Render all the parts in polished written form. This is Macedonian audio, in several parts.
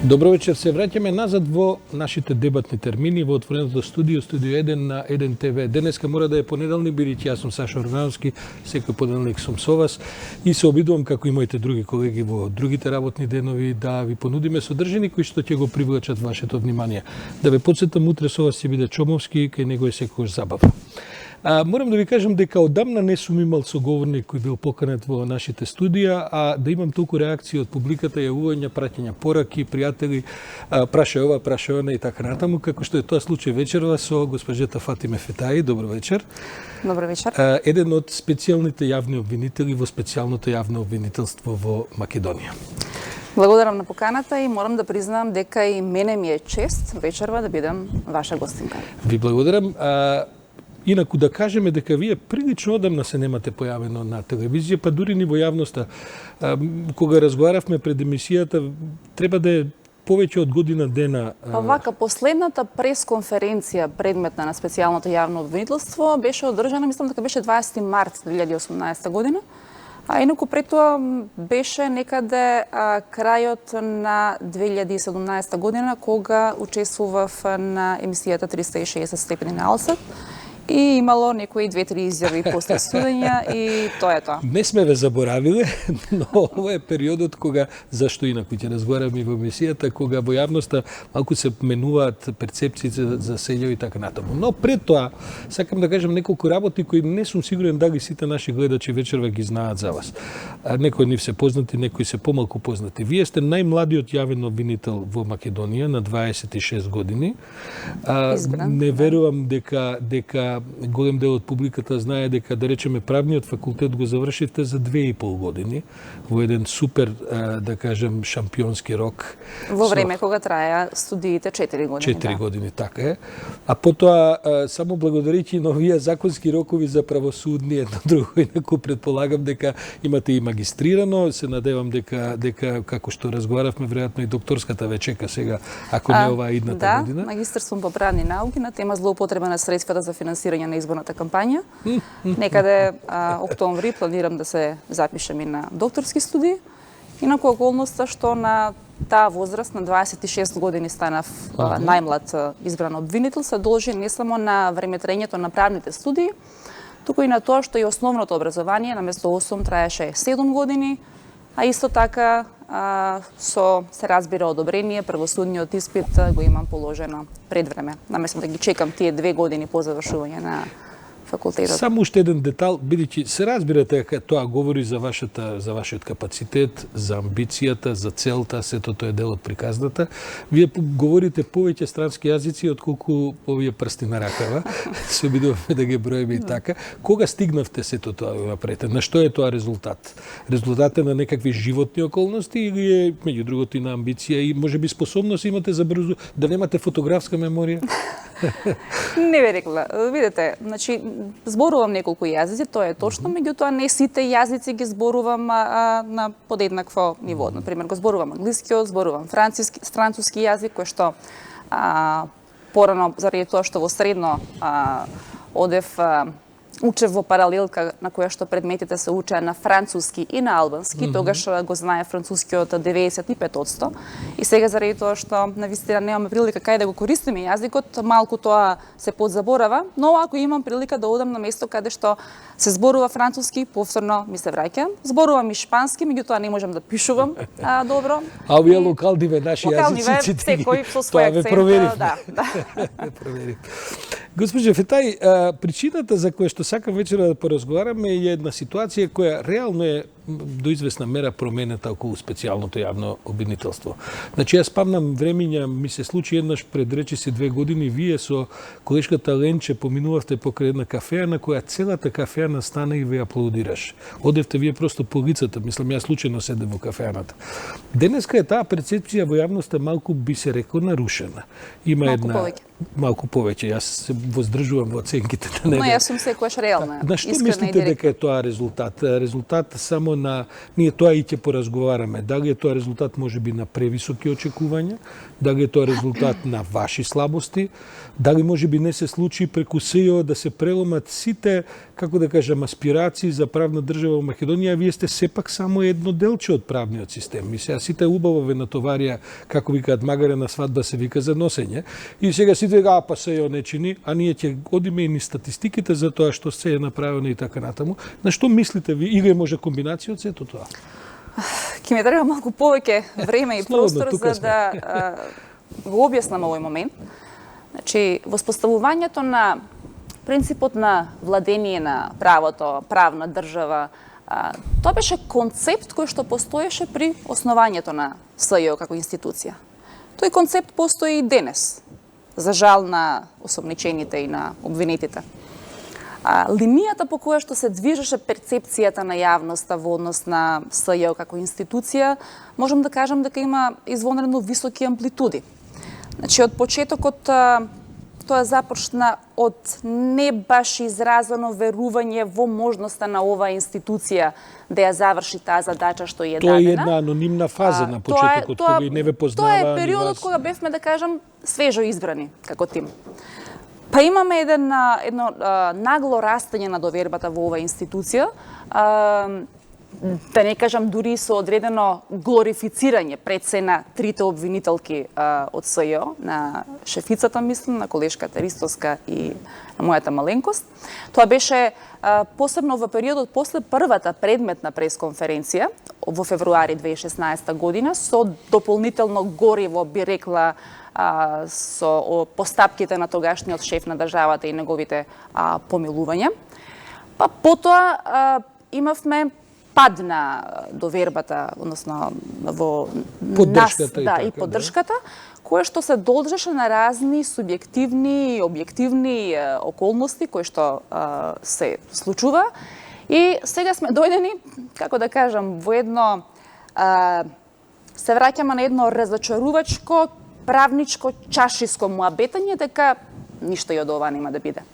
Добро вечер, се враќаме назад во нашите дебатни термини во отвореното студио 1 на 1 ТВ. Денеска мора да е понеделник, бидејќи јас сум Саша Органовски, секој понеделник сум со вас и се обидувам како и моите други колеги во другите работни денови да ви понудиме содржини кои што ќе го привлечат вашето внимание. Да ве подсетам, утре со вас ќе биде Чомовски, кај него е секогаш забава. Морам да ви кажам дека одамна не сум имал соговорник кој бил поканет во нашите студија, а да имам толку реакции од публиката, јавувања, праќања пораки, пријатели, праша ова, праша она и така натаму, како што е тоа случај вечерва со госпожета Фатиме Фетаи. Добро вечер. Добро вечер. Еден од специјалните јавни обвинители во специјалното јавно обвинителство во Македонија. Благодарам на поканата и морам да признам дека и мене ми е чест вечерва да бидам ваша гостинка. Ви благодарам. Инаку да кажеме дека вие прилично одамна се немате појавено на телевизија, па дури ни во јавноста. Кога разговаравме пред емисијата, треба да е повеќе од година дена. Па вака, последната пресконференција предметна на специјалното јавно обвинителство беше одржана, мислам дека беше 20 март 2018 година. А инаку пред тоа беше некаде крајот на 2017 година, кога учествував на емисијата 360 степени на Алсат. И имало некои 2-3 изјави после судења и тоа е тоа. Не сме ве заборавиле, но ова е периодот кога, зашто инаку ќе разговараме во емисијата, кога во јавноста малку се менуваат перцепциите за селјо и така натаму. Но пред тоа, сакам да кажам неколку работи кои не сум сигурен дали сите наши гледачи вечерва ги знаат за вас. Некои од нив се познати, некои се помалку познати. Вие сте најмладиот јавен обвинител во Македонија на 26 години. Не верувам дека голем дел од публиката знае дека, да речеме, правниот факултет го завршивте за 2,5 години во еден супер, да кажем, шампионски рок. Во време кога траја студиите 4 години. 4 години, така е. А потоа, само благодарејќи на овие законски рокови за правосудни, едно друго, инаку предполагам дека имате и магистрирано, се надевам дека како што разговаравме, веројатно и докторската ве чека сега, ако не оваа идната година. Да, магистар сум по правни науки на тема злоупотреба на средствата за финансирање на изборната кампања. Некаде октомври планирам да се запишем и на докторски студии. Инаку околноста што на таа возраст на 26 години станав најмлад избран обвинител се должи не само на времетраењето на правните студии, туку и на тоа што и основното образование наместо 8 траеше 7 години, а исто така се разбира одобрение, правосудниот испит го имам положено пред време. Наместо да ги чекам тие 2 години по завршување на факултетот. Само уште еден детал, бидејќи се разбира дека тоа говори за вашиот капацитет, за амбицијата, за целта, сето тоа е дел од приказната. Вие говорите повеќе странски јазици отколку овие прсти на ракава. Се обидуваме да ги броиме и така. Кога стигнавте сето тоа напред? На што е тоа резултат? Резултат е на некакви животни околности или е меѓу другото и на амбиција и можеби способност имате за брзо да немате фотографска меморија? Не бе рекла. Видете, значи зборувам неколку јазици, тоа е точно, меѓутоа не сите јазици ги зборувам на подеднакво ниво. Например, го зборувам англискиот, зборувам француски јазик, кој што порано заради тоа што во средно одев учев во паралелка на која што предметите се учеа на француски и на албански, тогаш го знае францускиот 95%. И сега заради тоа што навистина немаме прилика кај да го користиме јазикот, малку тоа се подзаборава, но ако имам прилика да одам на место каде што се зборува француски, повторно ми се враќам. Зборувам и шпански, меѓутоа не можам да пишувам добро. А овие локалниве наши јазици, секој со свој акцент, да. Госпожа Фетаи, причината за која што сакам вечера да поразговараме е една ситуација која реално е до известна мера променета околу специјалното јавно обвинителство. Значи, јас памнам времиња, ми се случи еднаш пред речиси 2 години, вие со колешката Ленче поминувавте покрај една кафеа на која целата кафеана стана и ве аплаудираш. Одевте вие просто по лицата, мислам, јас случајно седев во кафеаната. Денеска е таа перцепција во јавноста малку би се рекло нарушена. Има малку повеќе. Јас се воздржувам во оценките на него. Но јас сум секојаш реална. На што мислите дека е тоа резултат? Резултат само ние тоа и ќе поразговараме. Дали е тоа резултат можеби на превисоки очекувања, дали е тоа резултат на ваши слабости, дали можеби не се случи преку СЈО да се преломат сите, како да кажам, аспирации за правна држава во Македонија, вие сте сепак само едно делче од правниот систем. И сега сите убаво ве натоварија, како викаат, магарена свадба се вика за носење. И сега сите вика, па СЈО не чини, а ние ќе одиме и ни статистиките за тоа што се е направено и така натаму. На што мислите ви? Или може комбинација од сето тоа? Ке ми треба малку повеќе време и Слободно, простор за да го објаснам овој момент. Значи, воспоставувањето на принципот на владение на правото, правна држава, тоа беше концепт кој што постоеше при основањето на СЈО како институција. Тој концепт постои и денес, за жал на осомничените и на обвинетите. Линијата по која што се движеше перцепцијата на јавноста во однос на СЈО како институција, можам да кажам дека има извонредно високи амплитуди. Значи, од почетокот тоа започна од не баш изразено верување во можноста на оваа институција да ја заврши таа задача што е дадена. Тоа е една анонимна фаза на почетокот, кога и не ве познаваа. Тоа е периодот кога бевме, да кажам, свежо избрани како тим. Па имаме едно нагло растење на довербата во оваа институција, да не кажам дури со одредено глорифицирање пред се на трите обвинителки од СЈО, на шефицата, мислам, на колешката Ристоска и на мојата маленкост. Тоа беше посебно во периодот после првата предметна пресконференција во февруари 2016 година, со дополнително гориво, би рекла, со постапките на тогашниот шеф на државата и неговите помилувања. Па потоа имавме пад на довербата, односно во поддршката нас, и поддршката, кое што се должеше на разни субјективни и објективни околности кои што се случува. И сега сме дојдени, како да кажам, во едно се враќаме на едно разочарувачко правничко чашиско муабетање дека ништо и од ова нема да биде.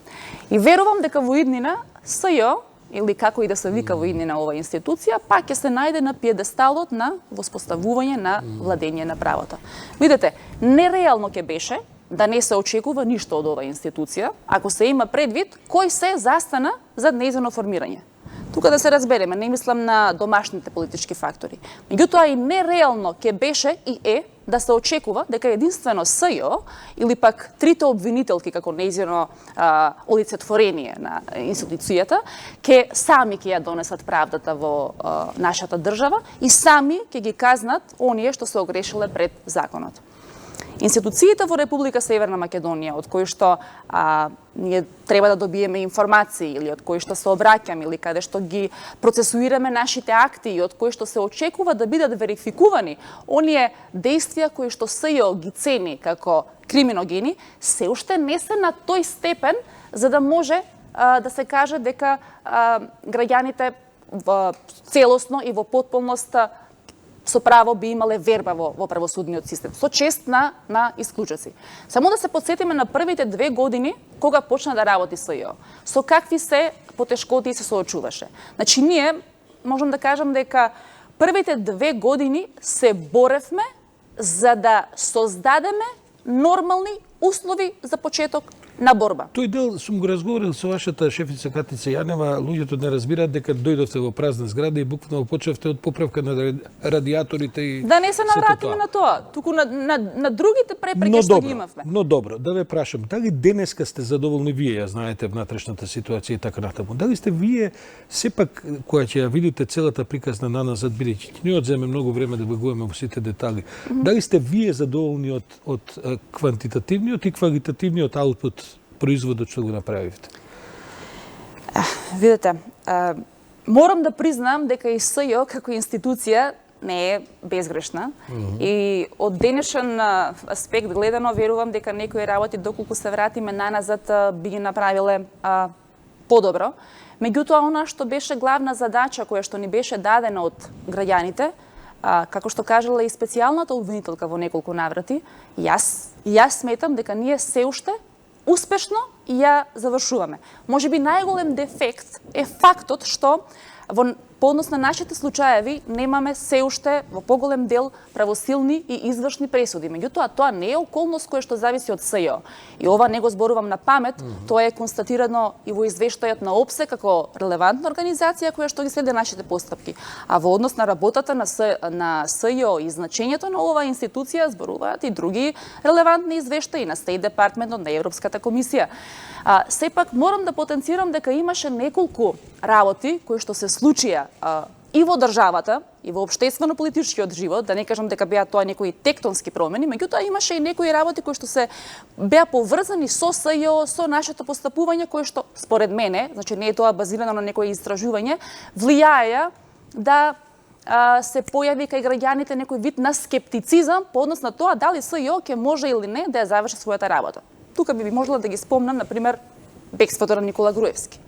И верувам дека во иднина СЈО, или како и да се вика во иднина ова институција, пак ќе се најде на пиедесталот на воспоставување на владење на правото. Видете, нереално ќе беше да не се очекува ништо од ова институција, ако се има предвид кој се застана за нејзино формирање. Тука да се разбереме, не мислам на домашните политички фактори. Меѓутоа и нереално ќе беше и е да се очекува дека единствено СЈО или пак трите обвинителки како нејзино олицетворение на институцијата ќе сами ќе ја донесат правдата во нашата држава и сами ќе ги казнат оние што се огрешиле пред законот. Институциите во Република Северна Македонија, од кои што ние треба да добиеме информации или од кои што се обраќаме или каде што ги процесуираме нашите акти и од кои што се очекува да бидат верификувани оние действија кои што СЈО ги цени како криминогени, се уште не се на тој степен за да може да се каже дека граѓаните целосно и во потполност со право би имале верба во правосудниот систем, со чест на исклучоци. Само да се подсетиме на првите 2 години кога почна да работи СЈО, со какви се потешкоти се соочуваше. Значи, ние, можам да кажам дека првите 2 години се боревме за да создадеме нормални услови за почеток на борба. Тој дел сум го разговарал со вашата шефица Катица Јанева, луѓето не разбираат дека дојдовте во празна зграда и буквално почнавте од поправка на радиаторите и да не се навратиме на тоа, туку на другите препреки што ги имавме. Но добро, да ве прашам, дали денеска сте задоволни вие, ја знаете внатрешната ситуација и така натаму. Дали сте вие сепак која ќе ја видите целата приказна на назад, бидејќи ќе ни одземе многу време да влегуваме во сите детали. Дали сте вие задоволни од квантитативниот и квалитативниот аутпут производот што го направивте? Видете, морам да признам дека и СЈО како институција не е безгрешна и од денешен аспект гледано верувам дека некои работи доколку се вратиме наназад би ги направиле подобро. Меѓутоа, она што беше главна задача која што ни беше дадена од граѓаните, како што кажала и специјалната обвинителка во неколку наврати, јас сметам дека ние се уште успешно ја завршуваме. Можеби најголем дефект е фактот што по по однос на нашите случаеви немаме се уште во поголем дел правосилни и извршни пресуди. Меѓутоа, тоа не е околност која што зависи од СЈО. И ова не го зборувам на памет, тоа е констатирано и во извештајот на ОПСЕ како релевантна организација која што ги следи нашите постапки. А во однос на работата на СЈО и значењето на оваа институција зборуваат и други релевантни извештаи на State Department, на Европската комисија. Сепак морам да потенцирам дека имаше неколку работи кои што се случија и во државата, и во општествено-политичкиот живот, да не кажам дека беа тоа некои тектонски промени, меѓутоа имаше и некои работи кои што се беа поврзани со СЈО, со нашето постапување, кои што според мене, значи не е тоа базирано на некои истражување, влијаеа да се појави кај граѓаните некој вид на скептицизам по однос на тоа дали СЈО ќе може или не да ја заврши својата работа. Тука би можела да ги спомнам, например, бегството на Никола Груевски.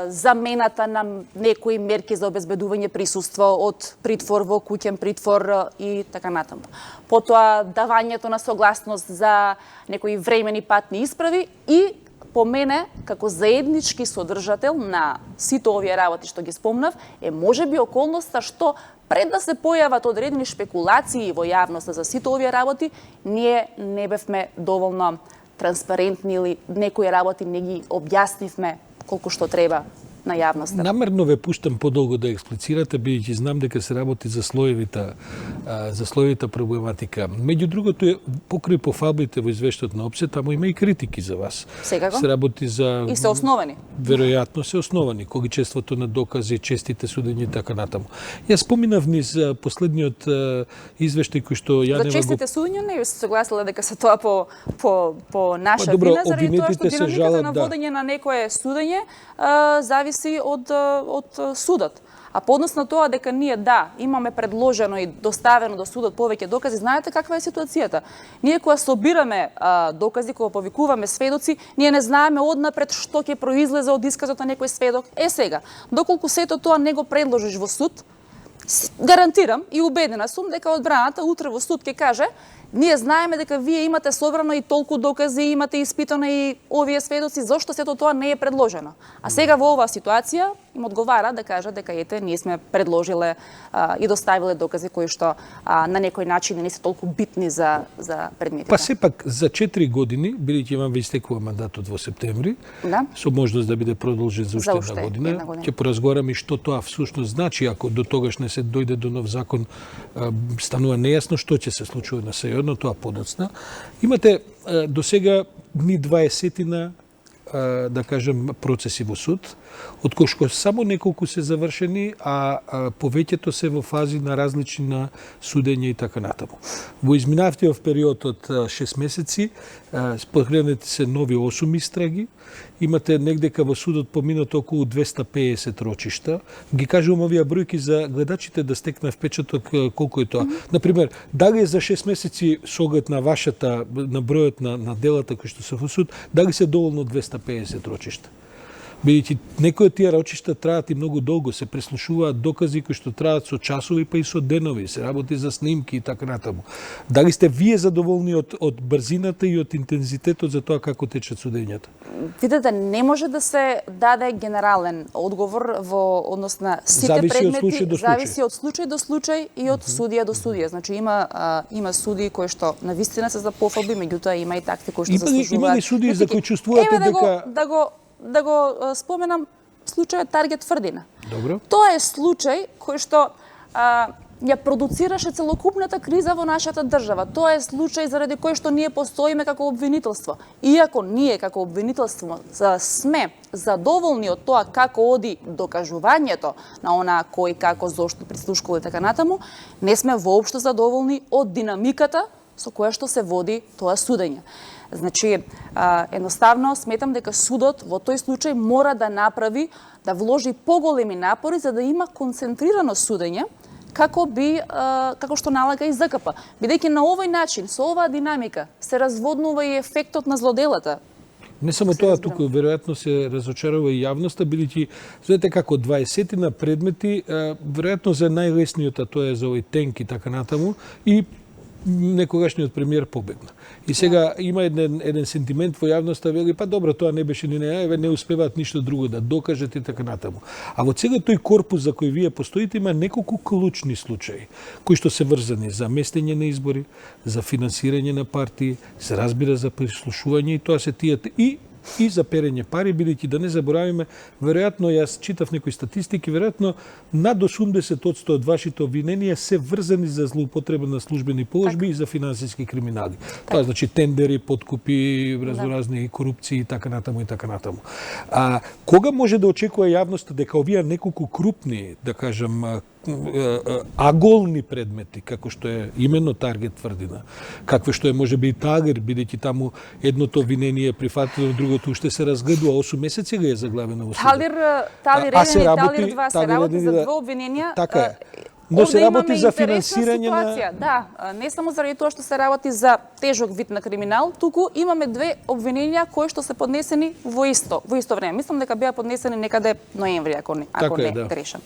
Замената на некои мерки за обезбедување присуство од притвор во куќен притвор и така натаму. Потоа давањето на согласност за некои времени патни исправи и по мене, како заеднички содржател на сите овие работи што ги спомнав, е можеби околноста што пред да се појават одредени шпекулации во јавноста за сите овие работи, ние не бевме доволно транспарентни или некои работи не ги објаснивме колку што треба на јавноста. Намерно ве пуштам подолго да експлицирате, бидејќи знам дека се работи за слоевита проблематика. Меѓу другото е покрај пофалбите во извештајот на ОПСЕ, таму има и критики за вас. Секако. Се работи за И се основани. Веројатно се основани, количеството на докази, честите судења и така натаму. Јас споминав низ последниот извештај кој што ја За честите судења не се согласила дека се тоа по наша вина, заради тоа што динамиката на водење на некое судење зависи од судот. А по однос на тоа дека ние имаме предложено и доставено до судот повеќе докази, знаете каква е ситуацијата? Ние кога собираме докази, кога повикуваме сведоци, ние не знаеме однапред што ќе произлезе од исказот на некој сведок. Сега, доколку сето тоа не го предложиш во суд, гарантирам и убедена сум дека одбраната утре во суд ќе каже: ние знаеме дека вие имате собрано и толку докази, имате испитано и овие сведоци, зошто сето тоа не е предложено? А сега во оваа ситуација им одговара да кажат дека ете, ние сме предложиле и доставиле докази кои што на некој начин не се толку битни за предметите. Па сепак за 4 години, бидејќи вам ве истекува мандатот во септември, со можност да биде продолжен за уште една година, ќе поразговараме што тоа всушност значи ако до тогаш не се дојде до нов закон, станува нејасно што ќе се случува на СЈО, но тоа подоцна. Имате до сега ни 20 да кажем процеси во суд, од кои што само неколку се завршени, а повеќето се во фази на различни судења и така натаму. Во изминатиот период од 6 месеци спокренати се нови 8 истраги, имате негдека во судот поминато околу 250 рочишта. Ги кажувам овие бројки за гледачите да стекнат впечаток колку е тоа. Например, дали е за 6 месеци со оглед на на бројот на делата кои што се во суд, дали се доволно 250 рочишта? Бидејќи некои од тие рочишта траат и многу долго, се преслушуваат докази кои што траат со часови па и со денови, се работи за снимки и така натаму. Дали сте вие задоволни од брзината и од интензитетот за тоа како течат судењата? Видете, не може да се даде генерален одговор во однос на сите предмети, зависи од случај до случај и од судија до судија. Значи има судии кои што навистина се за пофалби, меѓутоа има и такви кои што заслужуваат. Има ли судии за кои чувствувате дека да го споменам случајот Таргет Тврдина. Добро. Тоа е случај кој што ја продуцираше целокупната криза во нашата држава. Тоа е случај заради кој што ние постоиме како обвинителство. Иако ние како обвинителство сме задоволни од тоа како оди докажувањето на она кој како зошто прислушкува и така натаму, не сме воопшто задоволни од динамиката со која што се води тоа судење. Значи, едноставно сметам дека судот во тој случај мора да направи, да вложи поголеми напори за да има концентрирано судење, како што налага и ЗКП. Бидејќи на овој начин, со оваа динамика, се разводнува и ефектот на злоделата. Не само тоа, туку веројатно се разочарува и јавноста, бидејќи знаете како 20 предмети, веројатно за најлесниот, а тоа е за овој тенк и така натаму, и некогашниот премиер побегна. И сега има еден сентимент во јавноста, вели, па добро, тоа не беше ни не успеваат ништо друго да докажат и така натаму. А во сега тој корпус за кој вие постоите има неколку клучни случаи, кои што се врзани за местење на избори, за финансирање на партии, се разбира за прислушување и тоа се тие и за перење пари, бидејќи да не заборавиме, веројатно јас читав некои статистики, веројатно над 80% од вашите обвиненија се врзани за злоупотреба на службени положби и за финансиски криминали. Тоа значи тендери, подкупи, разноразни корупции и така натаму и така натаму. А кога може да очекува јавноста дека овие неколку крупни, да кажам, аголни предмети, како што е именно Таргет тврдина, какве што е можеби и Тагер, бидејќи таму едното обвинение е прифатено, другото уште се разгледува, 8 месеци го е заглавено во судот. Талир 1 и Талир 2 се работи за две обвиненија. Така е. Но се работи за финансирање на... Да, не само заради тоа што се работи за тежок вид на криминал, туку имаме две обвиненија кои што се поднесени во исто време. Мислам дека беа поднесени некаде ноември, ако не грешам.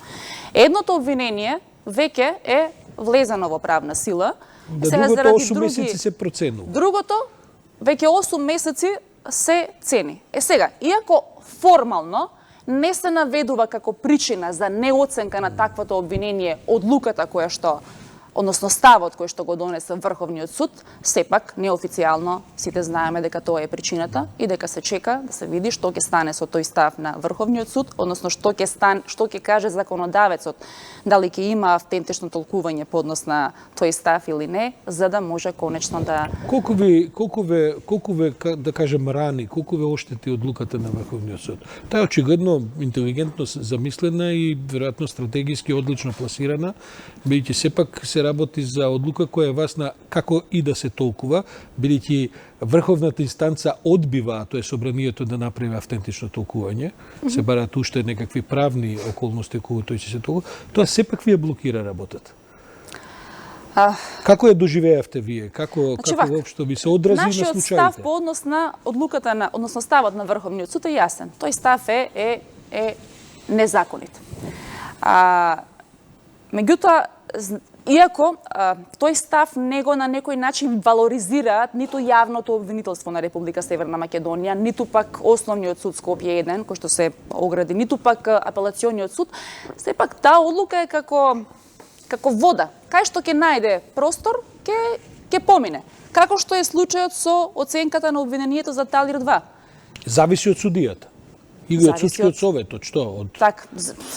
Едното обвинение веќе е влезено во правна сила. Другото 8 месеци се проценува. Другото веќе 8 месеци се цени. Сега, иако формално не се наведува како причина за неоценка на таквото обвинение одлуката која што, односно ставот кој што го донесе Врховниот суд, сепак неофицијално сите знаеме дека тоа е причината и дека се чека да се види што ќе стане со тој став на Врховниот суд, односно што ќе каже законодавецот, дали ќе има автентично толкување по однос на тој став или не, за да може конечно да... Колку ве да кажем рани, колку ве оштети одлуката на Врховниот суд? Таа е очигледно интелигентно замислена и веројатно стратегиски одлично пласирана, бидејќи сепак се работи за одлука која е важна како и да се толкува, бидејќи Врховната инстанца одбива, тоа е собранието да направи автентично толкување, се бараат уште некакви правни околности околу тој ќе се толкува, тоа сепак ви ја блокира работата. Како ја доживеавте вие? Како воопшто ви се одрази на случаите? Нашиот став по однос на одлуката на, односно ставот на Врховниот суд е јасен. Тој став е незаконит. Меѓутоа, иако тој став него на некој начин валоризираат ниту јавното обвинителство на Република Северна Македонија, ниту пак Основниот суд Скопје 1, кој што се огради, ниту пак Апелациониот суд, сепак таа одлука е како вода. Кај што ќе најде простор, ќе помине. Како што е случајот со оценката на обвинението за Талир 2. Зависи од судијата. Или од судскиот советот, што? Так,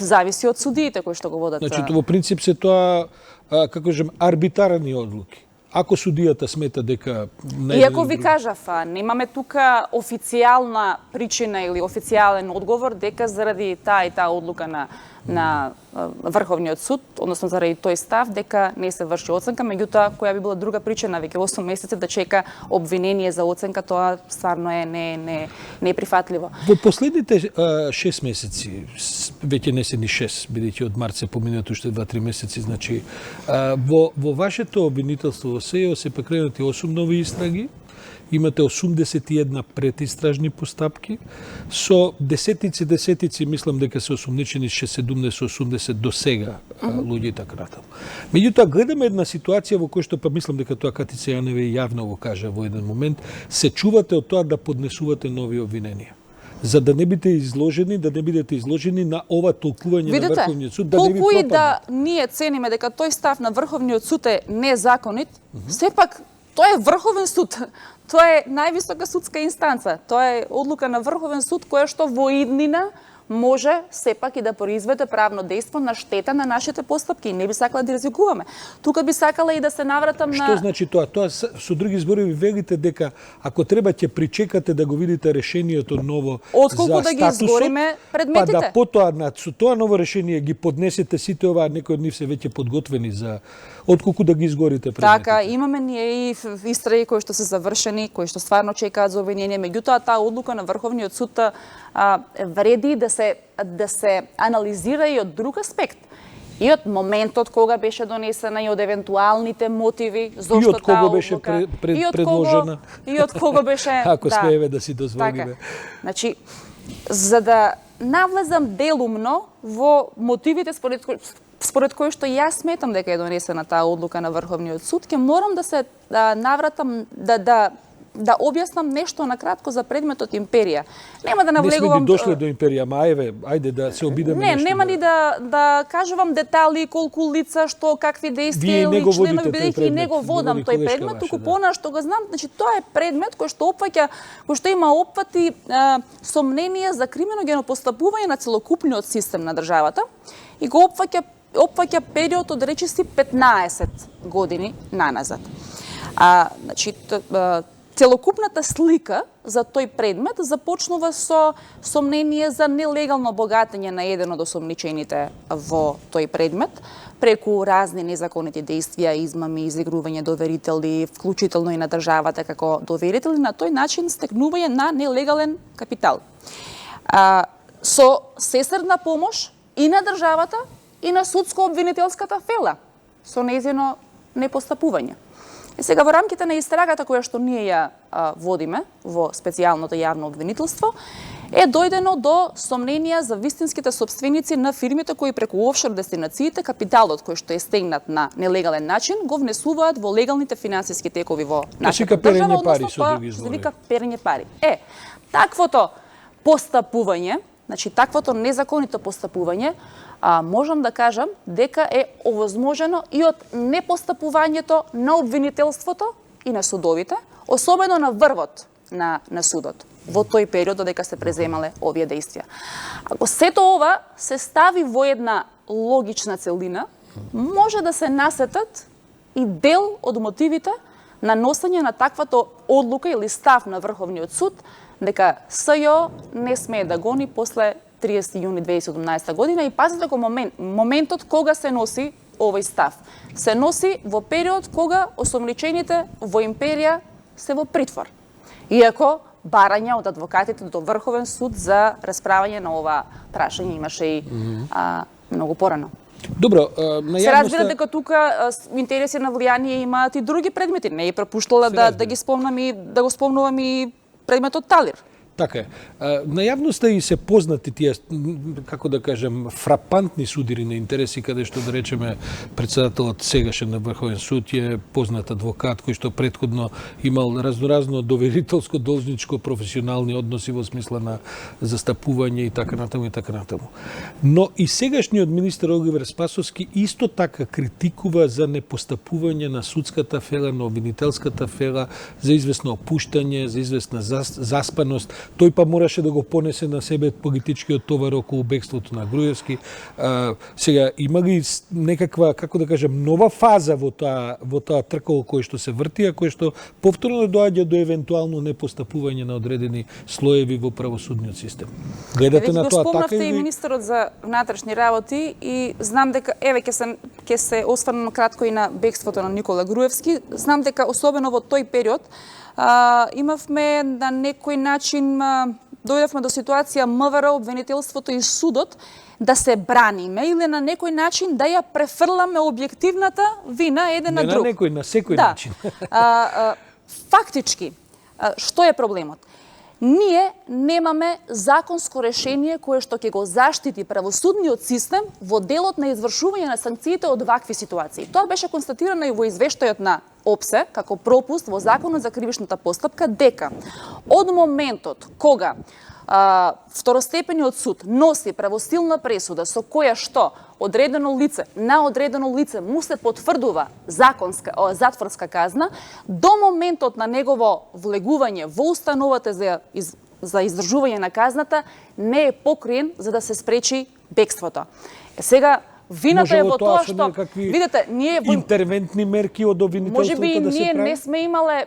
зависи од судиите кои што го водат. Значи, во принцип се тоа, како кажем, арбитарни одлуки. Ако судијата смета дека... Иако ви кажав, немаме тука официјална причина или официјален одговор дека заради таа и таа одлука на Врховниот суд, односно заради тој став, дека не се врши оценка, меѓутоа која би била друга причина, веќе 8 месеци да чека обвинение за оценка, тоа стварно е не прифатливо. Во последните 6 месеци, веќе не се ни 6, бидејќи од март се поминат уште 2-3 месеци, значи, во вашето обвинителство во СЕО се покренати 8 нови истраги, имате 81 предистражни постапки, со десетици, мислам дека се осумничени 70-80 до сега луѓе и така натаму. Меѓутоа, гледаме една ситуација во која што, па мислам дека тоа Катица Јанева јавно го кажа во еден момент, се чувате од тоа да поднесувате нови обвиненија. За да не бидете изложени на ова толкување на Врховниот суд, да не ви пропадне. Колку и да ние цениме дека тој став на Врховниот суд е незаконит, сепак тоа е Врховен суд. Тоа е највисока судска инстанца. Тоа е одлука на Врховен суд која што во иднина може сепак и да произведе правно дејство на штета на нашите постапки. И не би сакала да ризикуваме. Тука би сакала и да се навратам на... Што значи тоа? Тоа со други зборови велите дека ако треба ќе причекате да го видите решението ново отколку за да ги изгориме предметите. Па да потоа со тоа ново решение ги поднесете сите оваа, некои од нив се веќе подготвени за отколку да ги изгорите предметите. Така, имаме ние и истраги кои што се завршени, кои што стварно чекаат за обвинение, меѓутоа таа одлука на Врховниот суд вреди да се анализира и од друг аспект. И од моментот кога беше донесена, и од евентуалните мотиви, зошто таа беше предложена. И од кого беше... Ако спееме да си дозволиме. Така. Значи, за да навлезам делумно во мотивите според кои што јас сметам дека е донесена таа одлука на Врховниот суд, ќе морам да се навратам да објаснам нешто на кратко за предметот империја. Нема да навлегувам... Не сме ни дошле до империја, маеве, ајде да се обидеме не, нешто. Нема ни да кажувам детали, колку лица, што, какви действија или членови, бидејќи не го водам тој предмет, туку пона што го знам, значи тоа е предмет кој што опфаќа, кој што има опфати сомненија за криминогено постапување на целокупниот систем на државата и го опфаќа период од речиси 15 години наназад. Значи, целокупната слика за тој предмет започнува со сомнение за нелегално богатење на еден од осомничените во тој предмет, преку разни незаконити действија, измами, изигрување доверители, вклучително и на државата како доверители, на тој начин стекнување на нелегален капитал. Со сестрна помош и на државата, и на судско-обвинителската фела, со нејзино непостапување. И сега во рамките на истрагата која што ние ја водиме во специјалното јавно обвинителство, е дојдено до сомненија за вистинските собственици на фирмите кои преку офшор дестинациите капиталот кој што е стегнат на нелегален начин го внесуваат во легалните финансиски текови во нашата држава, односно се вика перење пари. Таквото постапување, значи таквото незаконито постапување, можам да кажам дека е овозможено и од непостапувањето на обвинителството и на судовите, особено на врвот на судот, во тој период додека се преземале овие действија. Ако сето ова се стави во една логична целина, може да се насетат и дел од мотивите на носење на таквато одлука или став на Врховниот суд, дека СЈО не смее да гони после 30 јуни 2017 година и пазите го моментот кога се носи овој став. Се носи во период кога осомничените во империја се во притвор. Иако барања од адвокатите до Врховен суд за расправање на ова прашање имаше и многу порано. Добро, се разбира дека тука интереси на влијание имаат и други предмети. Не е пропуштала да ги спомнам и да го спомнувам и предметот Талир. Така е. На јавноста и се познати тие, како да кажем, фрапантни судири на интереси, каде што, да речеме, председателот сегашен на Врховен суд е познат адвокат кој што претходно имал разноразно доверителско, должничко, професионални односи во смисла на застапување и така натаму и така натаму. Но и сегашниот министер Огивер Спасовски исто така критикува за непостапување на судската фела, на обвинителската фела, за известно опуштање, за известна заспаност. Тој па мораше да го понесе на себе политичкиот товар околу бегството на Груевски. Сега, има ли некаква, како да кажем, нова фаза во тоа тркало кој што се врти, а кој што повторно доаѓа до евентуално непостапување на одредени слоеви во правосудниот систем? Гледате на тоа така или? И министерот за внатрешни работи и знам дека, ќе се осврнам кратко и на бегството на Никола Груевски, знам дека особено во тој период имавме на некој начин, дојдовме до ситуација МВР, обвинителството и судот да се браниме или на некој начин да ја префрламе објективната вина еден на друг. Не на некој, на секој начин. Фактички, што е проблемот? Ние немаме законско решение кое што ќе го заштити правосудниот систем во делот на извршување на санкциите од вакви ситуации. Тоа беше констатирано и во извештајот на ОПСЕ како пропуст во Законот за кривичната постапка, дека од моментот кога второстепениот суд носи правосилна пресуда со која што на одредено лице му се потврдува затворска казна, до моментот на негово влегување во установата за издржување на казната не е покриен за да се спречи бегството. Сега вината е во тоа што, видите, ние интервентни мерки од обвинителството да се прави. Можеби ние не сме имале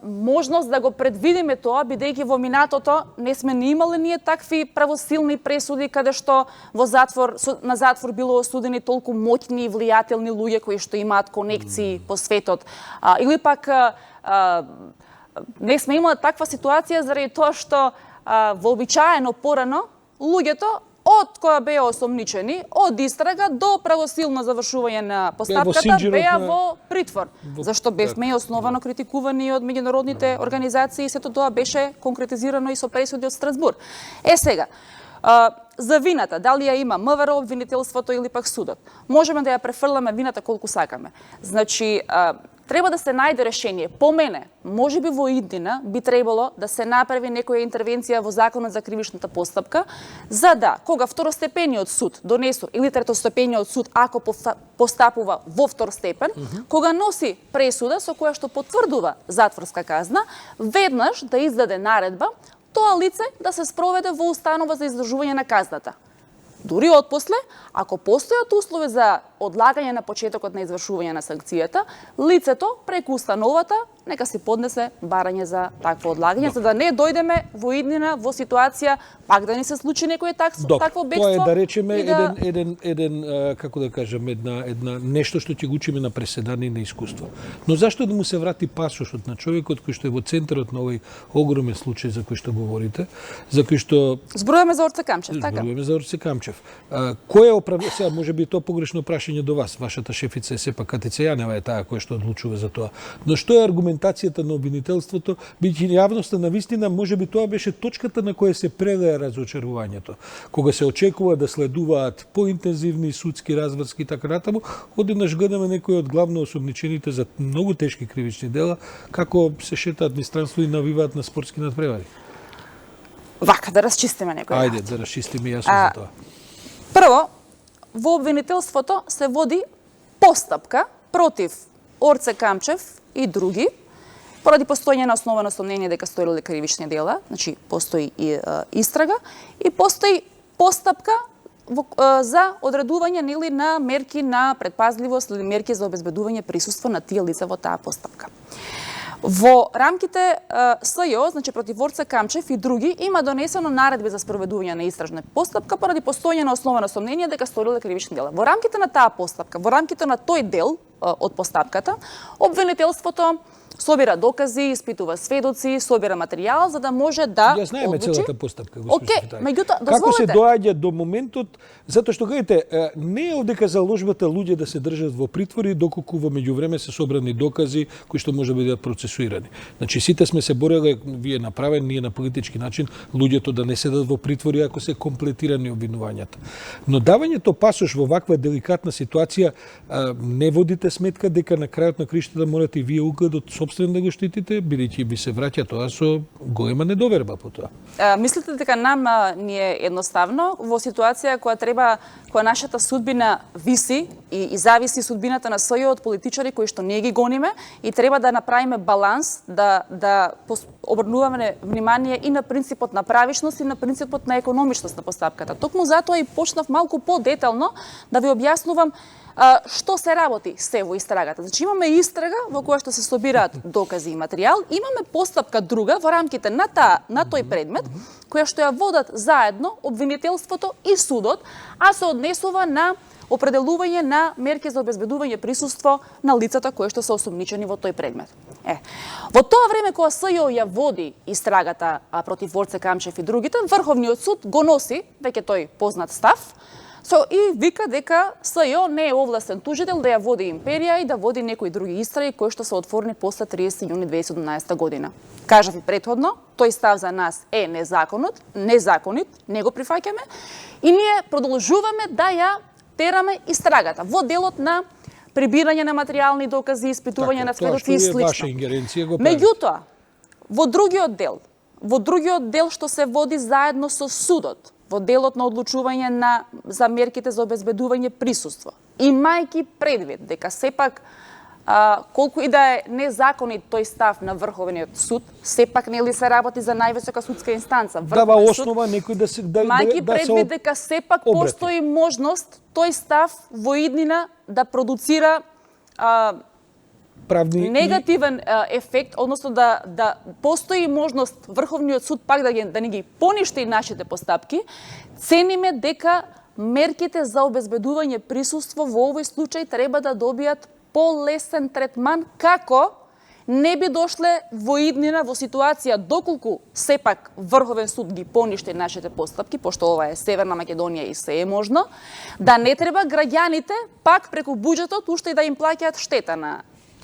можност да го предвидиме тоа, бидејќи во минатото не сме ни имале ние такви правосилни пресуди каде што на затвор било осудени толку моќни и влијателни луѓе кои што имаат конекции по светот. Или пак не сме имале таква ситуација заради тоа што вообичаено порано луѓето од која беа осомничени, од истрага до правосилно завршување на постапката, беа во притвор. Зашто бевме и основано критикувани од меѓународните организации и сето тоа беше конкретизирано и со пресуди од Страсбург. Сега, за вината, дали ја има МВР, обвинителството или пак судот. Можеме да ја префрламе вината колку сакаме. Значи, треба да се најде решение. По мене, можеби во иднина би требало да се направи некоја интервенција во Законот за кривичната постапка, за да, кога второстепениот суд донесува или третостепениот суд, ако постапува во втор степен, кога носи пресуда со која што потврдува затворска казна, веднаш да издаде наредба тоа лице да се спроведе во установа за издржување на казната. Дури отпосле, ако постојат услови за одлагање на почетокот на извршување на санкцијата, лицето преку установата нека си поднесе барање за такво одлагање, за да не дојдеме во иднина во ситуација пак да ни се случи некој такво бегство. Тоа е да речеме еден како да кажам, една нешто што ќе го учиме на преседани и на искуство. Но зашто да му се врати пасошот на човекот кој што е во центарот на овој огромен случај за кој што говорите, за кој што зборуваме за Орце Камчев, така? Зборуваме за Орце Камчев. Кој е оправдано? Сега можеби тоа погрешно прашање до вас. Вашата шефица е сепак Катица Јанева е таа која што одлучува за тоа. Но што е аргументацијата на обвинителството? Биќе јавноста на вистина, можеби тоа беше точката на која се прелеа разочарувањето. Кога се очекува да следуваат поинтензивни судски разврски и така натаму, одеднаш гледаме некои од главно осомничените за многу тешки кривични дела, како се шетаат низ странство и навиваат на спортски надпревари. Вака, да расчистиме некои работи. Ајде, да расчистиме јасно за тоа. Прво, во обвинителството се води постапка против Орце Камчев и други, поради постојање на основано сомнение дека сториле кривични дела, значи постои и истрага, и постои постапка за одредување или на мерки на предпазливост или мерки за обезбедување присуство на тие лица во таа постапка. Во рамките СЈО, значи против Орце Камчев и други, има донесено наредби за спроведување на истражна постапка поради постојање на основано сомнение дека сториле кривични дела. Во рамките на таа постапка, во рамките на тој дел од постапката, обвинителството собира докази, испитува сведоци, собира материјал за да може да ја знаеме одлучи. целата постапка, госпожо Цветаева. Меѓутоа, Како се дозволете. доаѓа до моментот, затоа што гледате, не е овдека заложбата луѓе да се држат во притвори доколку во меѓувреме се собрани докази кои што може да бидат процесуирани. Значи сите сме се бореле, вие направен, ние на политички начин, луѓето да не седат во притвори ако се комплетирани обвинувањата. Но давањето пасош во ваква деликатна ситуација не водите сметка дека на крајот на криштата морате и вие угледот собствен да го штитите, бидејќи би се враќа тоа со голема недоверба по тоа. Мислите дека нам ни е едноставно во ситуација која нашата судбина виси и зависи судбината на СЈО од политичари кои што ние ги гониме и треба да направиме баланс, да обрнуваме внимание и на принципот на правишност и на принципот на економичност на постапката. Токму затоа и почнав малку подетално да ви објаснувам што се работи се во истрагата. Значи имаме истрага во која што се собираат докази и материјал, имаме постапка друга во рамките на тој предмет, која што ја водат заедно обвинителството и судот, а се однесува на определување на мерки за обезбедување присуство на лицата кои што се осомничени во тој предмет. Во тоа време кога СЈО ја води истрагата против Орце Камчев и другите, Врховниот суд го носи веќе тој познат став, и вика дека СЈО не е овластен тужител да ја води империја и да води некои други истраги кои што се отворени после 30 јуни 2017 година. Кажав и претходно, тој став за нас е незаконит, не го прифаќаме и ние продолжуваме да ја тераме истрагата во делот на прибирање на материјални докази, испитување на сведоци и слично. Меѓутоа, во другиот дел што се води заедно со судот, во делот на одлучување за мерките за обезбедување присуство, имајќи предвид дека сепак колку и да е незаконит тој став на Врховниот суд, сепак нели се работи за највисока судска инстанца. Дава основа некој да се имајќи предвид дека сепак постои можност тој став во иднина да продуцира негативен ефект, односно да постои можност Врховниот суд пак да не ги поништи нашите постапки, цениме дека мерките за обезбедување присуство во овој случај треба да добијат полесен третман, како не би дошле во иднина во ситуација доколку сепак Врховен суд ги поништи нашите постапки, пошто ова е Северна Македонија и се е можно, да не треба граѓаните пак преку буџетот уште и да им плаќаат штета на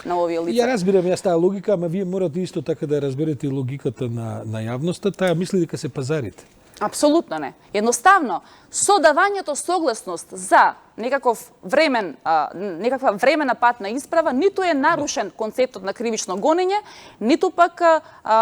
овие лица. Ја разбирам јас таа логика, ама вие морате исто така да разберете и логиката на јавноста. Таа мисли дека се пазарите. Апсолутно не. Едноставно, со давањето согласност за некаква времена патна исправа, ниту е нарушен концептот на кривично гонење, ниту пак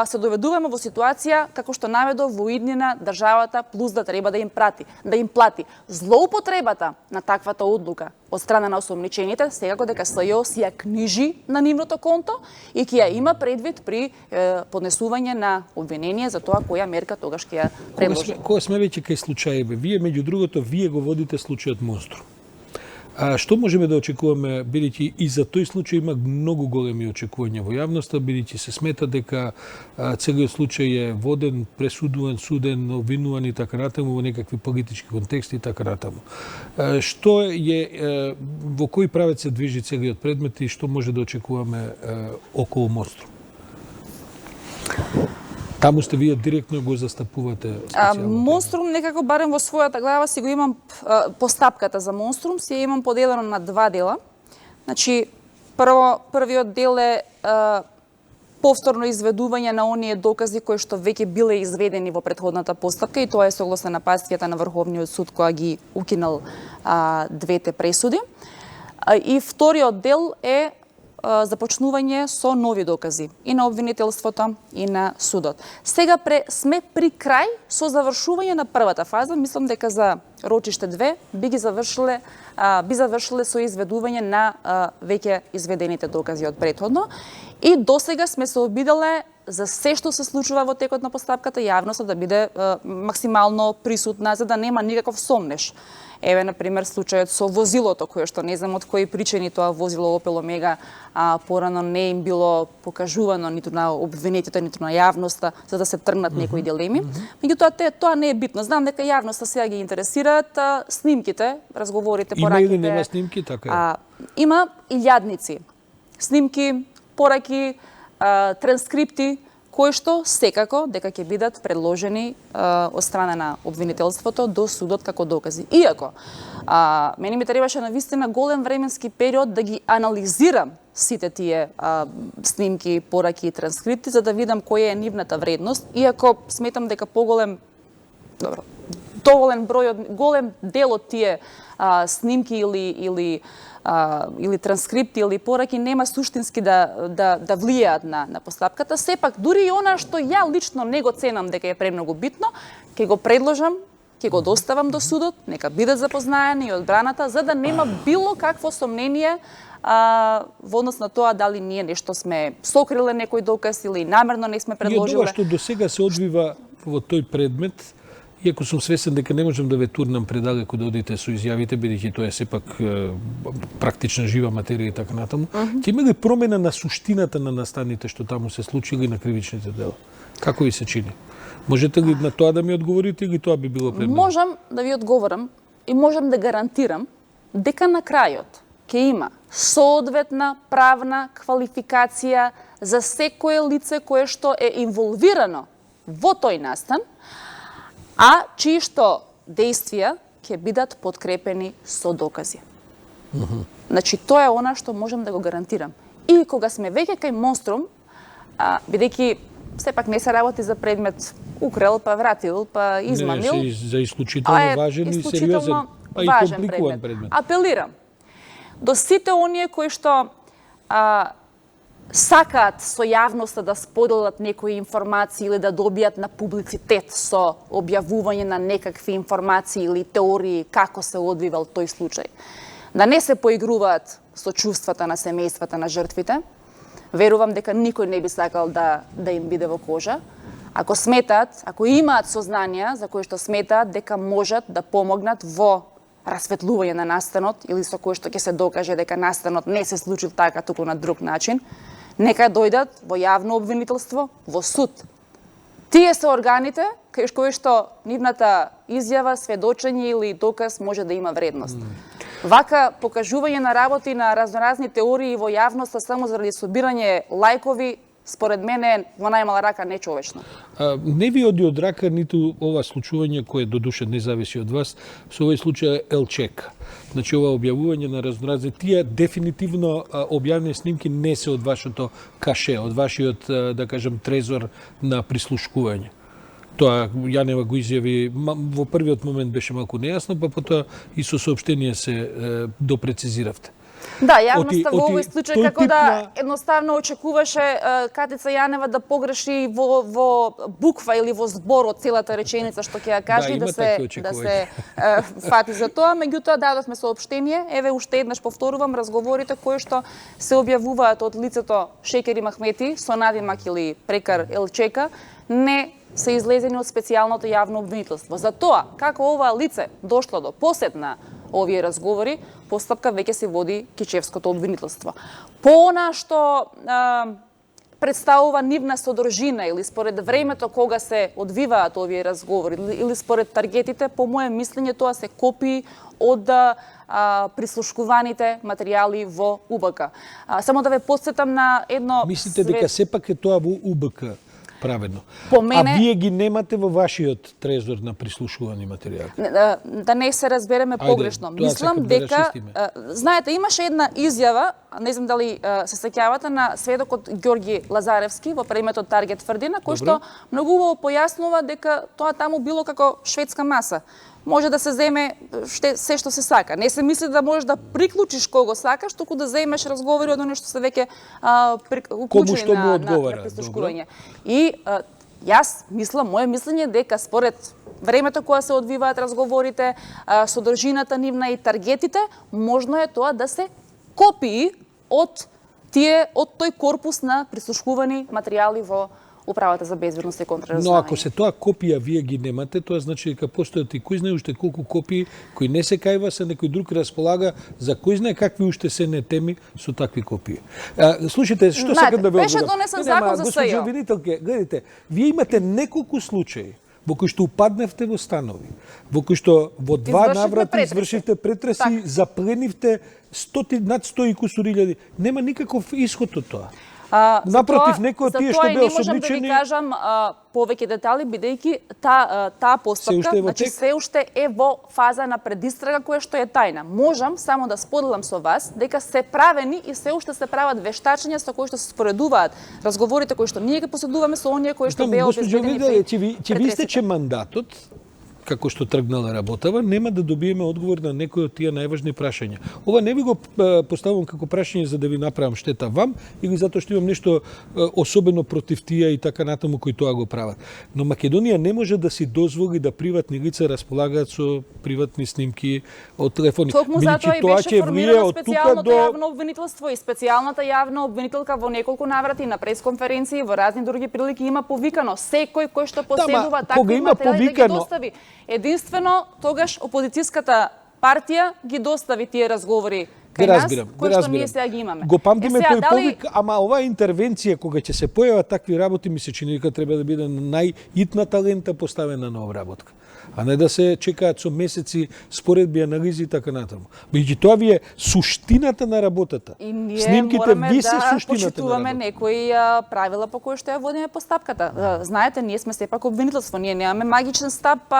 се доведуваме во ситуација како што наведов во иднина државата плюс да треба да им плати. Злоупотребата на таквата одлука од страна на осомничените, секако дека СЈО си ја книжи на нивното конто и ќе ја има предвид при поднесување на обвинение за тоа која мерка тогаш ќе ја предложи. Кога сме веќе кај случаеве, вие меѓу другото, вие го водите случајот Монструм. А што можеме да очекуваме, бидејќи и за тој случај има многу големи очекувања во јавноста, бидејќи се смета дека целиот случај е воден, пресудуван, суден, обвинуван и така натаму во некакви политички контексти и така натаму. Што е во кој правец се движи целиот предмет и што може да очекуваме околу Монструм? Таму сте вие директно го застапувате специјално. Монструм некако барем во својата глава си го имам постапката за Монструм, си ја имам поделено на два дела. Значи, првиот дел е повторно изведување на оние докази кои што веќе биле изведени во претходната постапка и тоа е согласно на паствијата на Врховниот суд која ги укинал двете пресуди. И вториот дел е започнување со нови докази и на обвинителството и на судот. Сега сме при крај со завршување на првата фаза. Мислам дека за рочиште 2 би завршиле со изведување на веќе изведените докази од претходно. И досега сме се обиделе за се што се случува во текот на постапката јавноста да биде максимално присутна за да нема никаков сомнеш. Еве, например, случајот со возилото, кое што не знам од кои причини тоа возило Opel Omega порано не им било покажувано ниту на обвинетите, ниту на јавноста, за да се тргнат некои дилеми. Меѓутоа, тоа не е битно. Знам дека јавноста сега ги интересираат снимките, разговорите, пораките. Има или нема снимки, така е? Има илјадници снимки, пораки, транскрипти, кои што секако дека ќе бидат предложени од страна на обвинителството до судот како докази. Иако, мене ми требаше навистина голем временски период да ги анализирам сите тие снимки, пораки и транскрипти, за да видам која е нивната вредност, иако сметам дека доволен број од голем дел од тие снимки или транскрипти или пораки нема суштински да влијаат на постапката. Сепак, дури и она што ја лично не го ценам дека е премногу битно, ќе го предложам, ќе го доставам до судот, нека бидат запознаени и одбраната, за да нема било какво сомнение во однос на тоа дали ние нешто сме сокриле некој доказ или намерно не сме предложиле. И од ова што до сега се одвива во тој предмет, иако сум свесен дека не можам да ве турнам предалеку да одите со изјавите, бидејќи тоа е сепак практична жива материја и така натаму, ќе има ли промена на суштината на настаните што таму се случили на кривичните дела? Како ви се чини? Можете ли на тоа да ми одговорите или тоа би било предмет? Можам да ви одговорам и можам да гарантирам дека на крајот ќе има соодветна правна квалификација за секое лице кое што е инволвирано во тој настан, а чии што действија ќе бидат подкрепени со докази. Значи, тоа е она што можам да го гарантирам. И кога сме веќе кај Монструм, бидејќи сепак не се работи за предмет украл, па вратил, па измамил. Не, за исклучително важен и сериозен, а и компликуван предмет. Апелирам до сите оние кои што сакаат со јавноста да споделат некои информации или да добијат на публицитет со објавување на некакви информации или теории како се одвивал тој случај. Да не се поигруваат со чувствата на семејствата на жртвите. Верувам дека никој не би сакал да им биде во кожа. Ако сметаат, ако имаат сознанија за кои што сметаат дека можат да помогнат во расветлување на настанот или со кој што ќе се докаже дека настанот не се случил така, туку на друг начин, нека дојдат во јавно обвинителство, во суд. Тие се органите кои што нивната изјава, сведочење или доказ може да има вредност. Вака покажување на работи на разноразни теории во јавноста само заради собирање лајкови, според мене во најмала рака нечовечно. Не ви оди од рака ниту ова случување кое до душа не зависи од вас, со овој случај Елчек. Значи ова објавување на разноразни, тие дефинитивно објавени снимки не се од вашето каше, од вашиот, да кажем, трезор на прислушкување. Тоа Јанева го изјави, во првиот момент беше малку нејасно, па потоа и со соопштение се допрецизиравте. Да, јавноста во овој случај тој како тип да на- едноставно очекуваше Катица Јанева да погреши во буква или во збор од целата реченица што ќе ја каже и има да такви се фати за тоа. Меѓутоа дадовме соопштение, еве уште еднаш повторувам разговорите кои што се објавуваат од лицето Шекери Махмети со надимак или Прекар Елчека не се излезени од специјалното јавно обвинителство. За тоа, како ова лице дошло до посет на овие разговори, постапка веќе се води Кичевското обвинителство. По она што представува нивна содржина или според времето кога се одвиваат овие разговори или според таргетите, по моје мислење тоа се копии од прислушкуваните материјали во УБК. Само да ве потсетам на едно... Мислите дека сепак е тоа во УБК праведно? По мене... А вие ги немате во вашиот трезор на прислушувани материјали? Да не се разбереме погрешно. Мислам дека, знаете, имаше една изјава, не знам дали се сеќавате, на сведокот Ѓорги Лазаревски во премиотот Таргет Тврдина, кој што многу убаво појаснува дека тоа таму било како шведска маса. Може да се земе се што се сака. Не се мисли да можеш да приклучиш кого сакаш, туку да земеш разговори од оно што се веќе уклучени на прислушкување. И јас мислам, моје мислење дека според времето кога се одвиваат разговорите, содржината нивна и таргетите, можно е тоа да се копии од тој корпус на прислушкувани материјали во Управата за безбедност и контраразузнавање. Но ако се тоа копија вие ги немате, тоа значи дека постојат и кој знае уште колку копии кои не се кајва се некој друг располага за кој знае какви уште се не теми со такви копии. Слушайте, што сакам да ве беше донесен закон за СЈО. Госпоѓо обвинителке, гледайте, вие имате неколку случаи во кои што упаднавте во станови, во кои што во два наврата извршивте претреси, запленивте над 100 и кусур илјади. Нема никаков исход од тоа. Напротив, некој од тие што беа осомничени... За тоа не можам да ви кажам повеќе детали, бидејќи таа постапка, значи се уште е во фаза на предистрага која што е тајна. Можам само да споделам со вас дека се правени и се уште се прават вештачења со кои што се споредуваат разговорите кои што ние ги поседуваме со оние кои што беа обезбедени пред ќе ви истече мандатот, како што тргнала работава, нема да добиеме одговор на некои од тие најважни прашања. Ова не ви го поставувам како прашање за да ви направам штета вам, или затоа што имам нешто особено против тие и така натаму кои тоа го прават. Но Македонија не може да си дозволи да приватни лица располагаат со приватни снимки од телефони. Токму затоа и беше формирано специјалното јавно обвинителство и специјалната јавна обвинителка во неколку наврати на пресконференции, во разни други прилики има повикано секој кој што поседува такви материјали да ги достави. Единствено, тогаш опозицијската партија ги достави тие разговори кај нас, кои што ние сега ги имаме. Го памтиме тој повик, ама оваа интервенција кога ќе се појават такви работи, ми се чини дека треба да биде најитната лента поставена на обработка, а не да се чекаат со месеци споредби, анализи и така натаму. Меѓу тоа ви е суштината на работата. И ние снимките ви се да почитуваме некои правила по кои што ја водиме постапката. Знаете, ние сме сепак обвинителство, ние немаме магичен стап,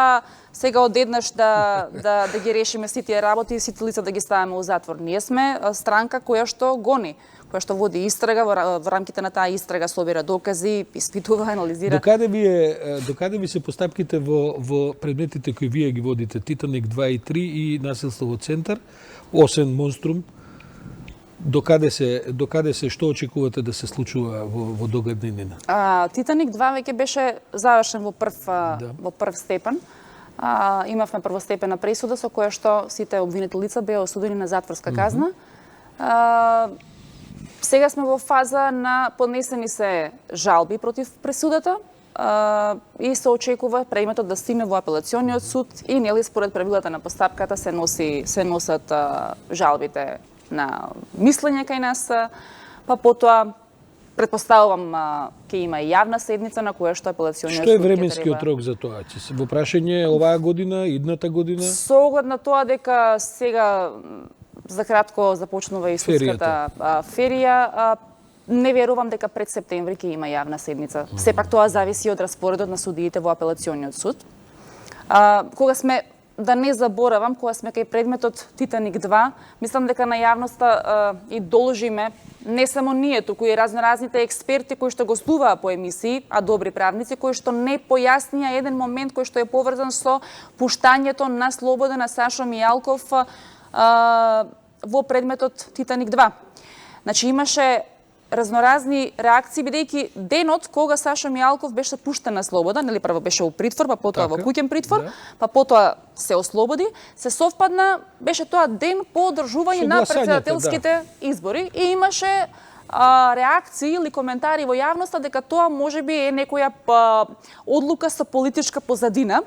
сега одеднаш да ги решиме сите тие работи и сите лица да ги ставиме во затвор. Ние сме странка која што гони, која што води истрага, во рамките на таа истрага собира докази, испитува, анализира. Докаде ви се постапките во предметите кои вие ги водите, Титаник 2 и 3 и насилство во центар, осен Монструм? Докаде се, што очекувате да се случува во догледнина? Титаник 2 веќе беше завршен во прв степен. Имавме првостепена пресуда со која што сите обвинети лица беа осудени на затворска казна. Сега сме во фаза на поднесени се жалби против пресудата и се очекува предметот да стигне во апелациониот суд и нели според правилата на постапката се носат жалбите на мислење кај нас, па потоа претпоставувам ќе има и јавна седница на која што апелациониот суд ќе треба. Што е временскиот рок за тоа? Во прашање оваа година, идната година? Со оглед на тоа дека сега за кратко започнува и судската ферија, не верувам дека пред септември ќе има јавна седница. Сепак тоа зависи од распоредот на судиите во апелациониот суд. Кога сме, да не заборавам, кога сме кај предметот Титаник 2, мислам дека на јавноста и должиме не само ние, туку и разноразните експерти кои што гостуваа по емисии, а добри правници, кои што не појаснија еден момент кој што е поврзан со пуштањето на слобода на Сашо Мијалков во предметот Титаник 2. Значи имаше разноразни реакции, бидејќи денот кога Сашо Мијалков беше пуштен на слобода, нели прво беше у притвор, па потоа во куќен притвор, па потоа се ослободи, се совпадна, беше тоа ден по одржување на претседателските избори и имаше реакции или коментари во јавноста дека тоа можеби е некоја одлука со политичка позадина,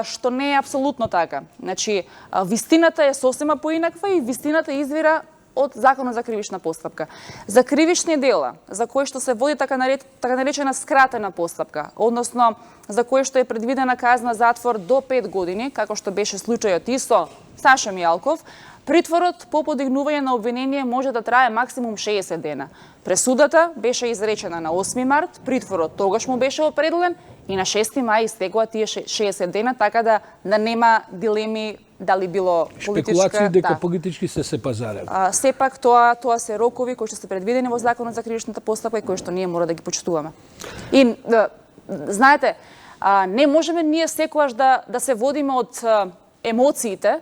што не е апсолутно така. Значи, вистината е сосема поинаква и вистината извира од Законот за кривична постапка. За кривични дела, за кои што се води така наречена скратена постапка, односно за кои што е предвидена казна затвор до 5 години, како што беше случајот и со Сашо Мијалков, притворот по подигнување на обвинение може да трае максимум 60 дена. Пресудата беше изречена на 8 март, притворот тогаш му беше определен и на 6 мај истекува тие 60 дена, така да нема дилеми дали било политичка... Шпекулации дека политички се пазарат. Сепак тоа се рокови кои што се предвидени во Законот за кривичната постапка и кои што ние мора да ги почитуваме. И знаете, не можеме ние секогаш да се водиме од емоциите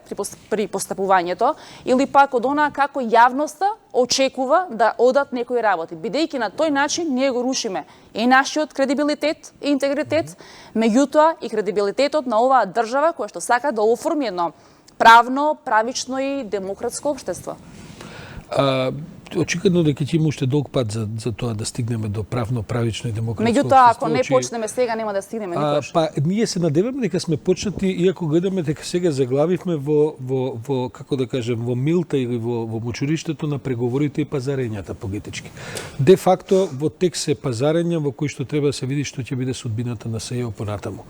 при постапувањето или пак од онаа како јавноста очекува да одат некои работи. Бидејќи на тој начин ние го рушиме и нашиот кредибилитет и интегритет, меѓутоа и кредибилитетот на оваа држава која што сака да оформи едно правно, правично и демократско општество. Очекувано дека ќе има уште долг пат за тоа да стигнеме до правно, правично и демократско меѓутоа, ако не почнеме сега, нема да стигнеме никош. Ние се надеваме дека сме почнати, иако гледаме дека сега заглавивме во како да кажем, во милта или во мочуриштето на преговорите и пазарењата политички. Де факто во текст се пазарења во кои што треба да се види што ќе биде судбината на СЕО понатаму.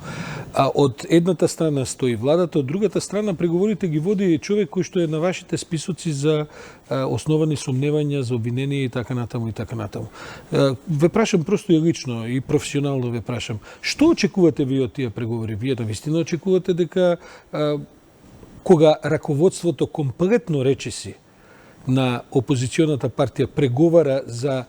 Од едната страна стои владата, од другата страна преговорите ги води човек кој што е на вашите списоци за основани сомневања, за обвинение и така натаму и така натаму. Ве прашам просто и лично и професионално ве прашам, што очекувате вие од тие преговори? Вие навистина очекувате дека кога раководството комплетно речиси на опозиционата партија преговара за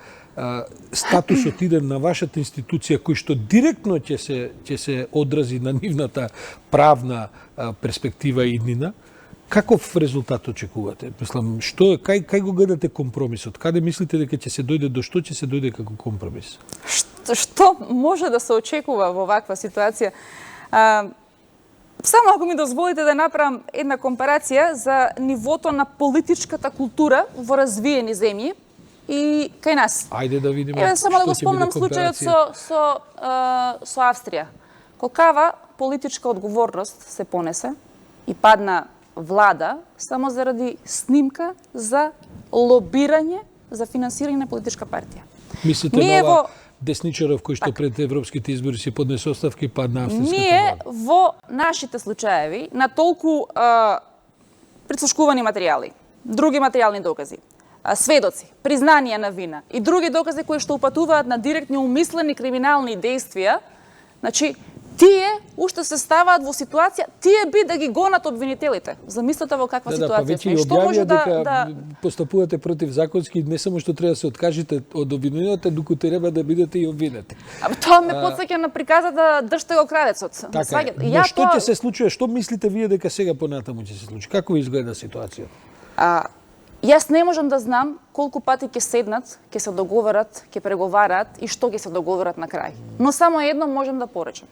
статусот иден на вашата институција кој што директно ќе се одрази на нивната правна перспектива иднина, каков резултат очекувате? Мислам, кај го гледате компромисот? Каде мислите дека ќе се дојде, до што ќе се дојде како компромис? Што може да се очекува во ваква ситуација? Само ако ми дозволите да направам една компарација за нивото на политичката култура во развиени земји и кај нас. Ајде да видиме. Само да го спомнам случајот со Австрија. Колкава политичка одговорност се понесе и падна влада само заради снимка за лобирање за финансирање на политичка партија. Мислите на ова десничаров кој што пред европските избори си поднесе оставки и падна австриската влада? Ние во нашите случаеви на толку прислушкувани материјали, други материјални докази, сведоци, признанија на вина и други докази кои што упатуваат на директни умислени криминални дејствија, значи тие уште се ставаат во ситуација, тие би да ги гонат обвинителите. Замислете во каква ситуација сме. Што може да постапувате против законски, не само што треба да се откажете од обвинението, туку треба да бидете и обвинети. Тоа ме потсеќа на приказата држте го крадецот. Така е. Но што ќе се случи? Што мислите вие дека сега понатаму ќе се случи? Како изгледа ситуацијата? Јас не можам да знам колку пати ќе седнат, ќе се договорат, ќе преговараат и што ќе се договорат на крај. Но само едно можам да поречам.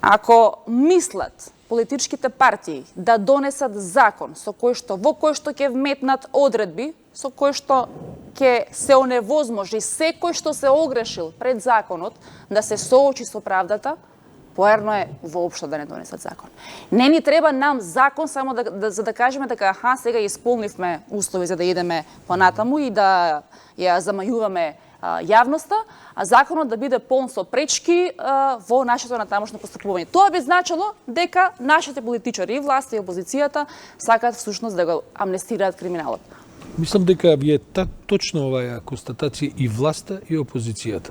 Ако мислат политичките партии да донесат закон во кој што ќе вметнат одредби, со кој што ќе се оневозможи секој што се огрешил пред законот да се соочи со правдата, поерно е воопшто да не донесат закон. Не ни треба нам закон само за да кажеме дека сега исполнивме услови за да идеме понатаму и да ја замајуваме јавноста, а законот да биде полн со пречки во нашето натамошно постапување. Тоа би значило дека нашите политичари, власта и опозицијата сакаат всушност да го амнестираат криминалот. Мислам дека ви е точно оваа констатација и власта и опозицијата.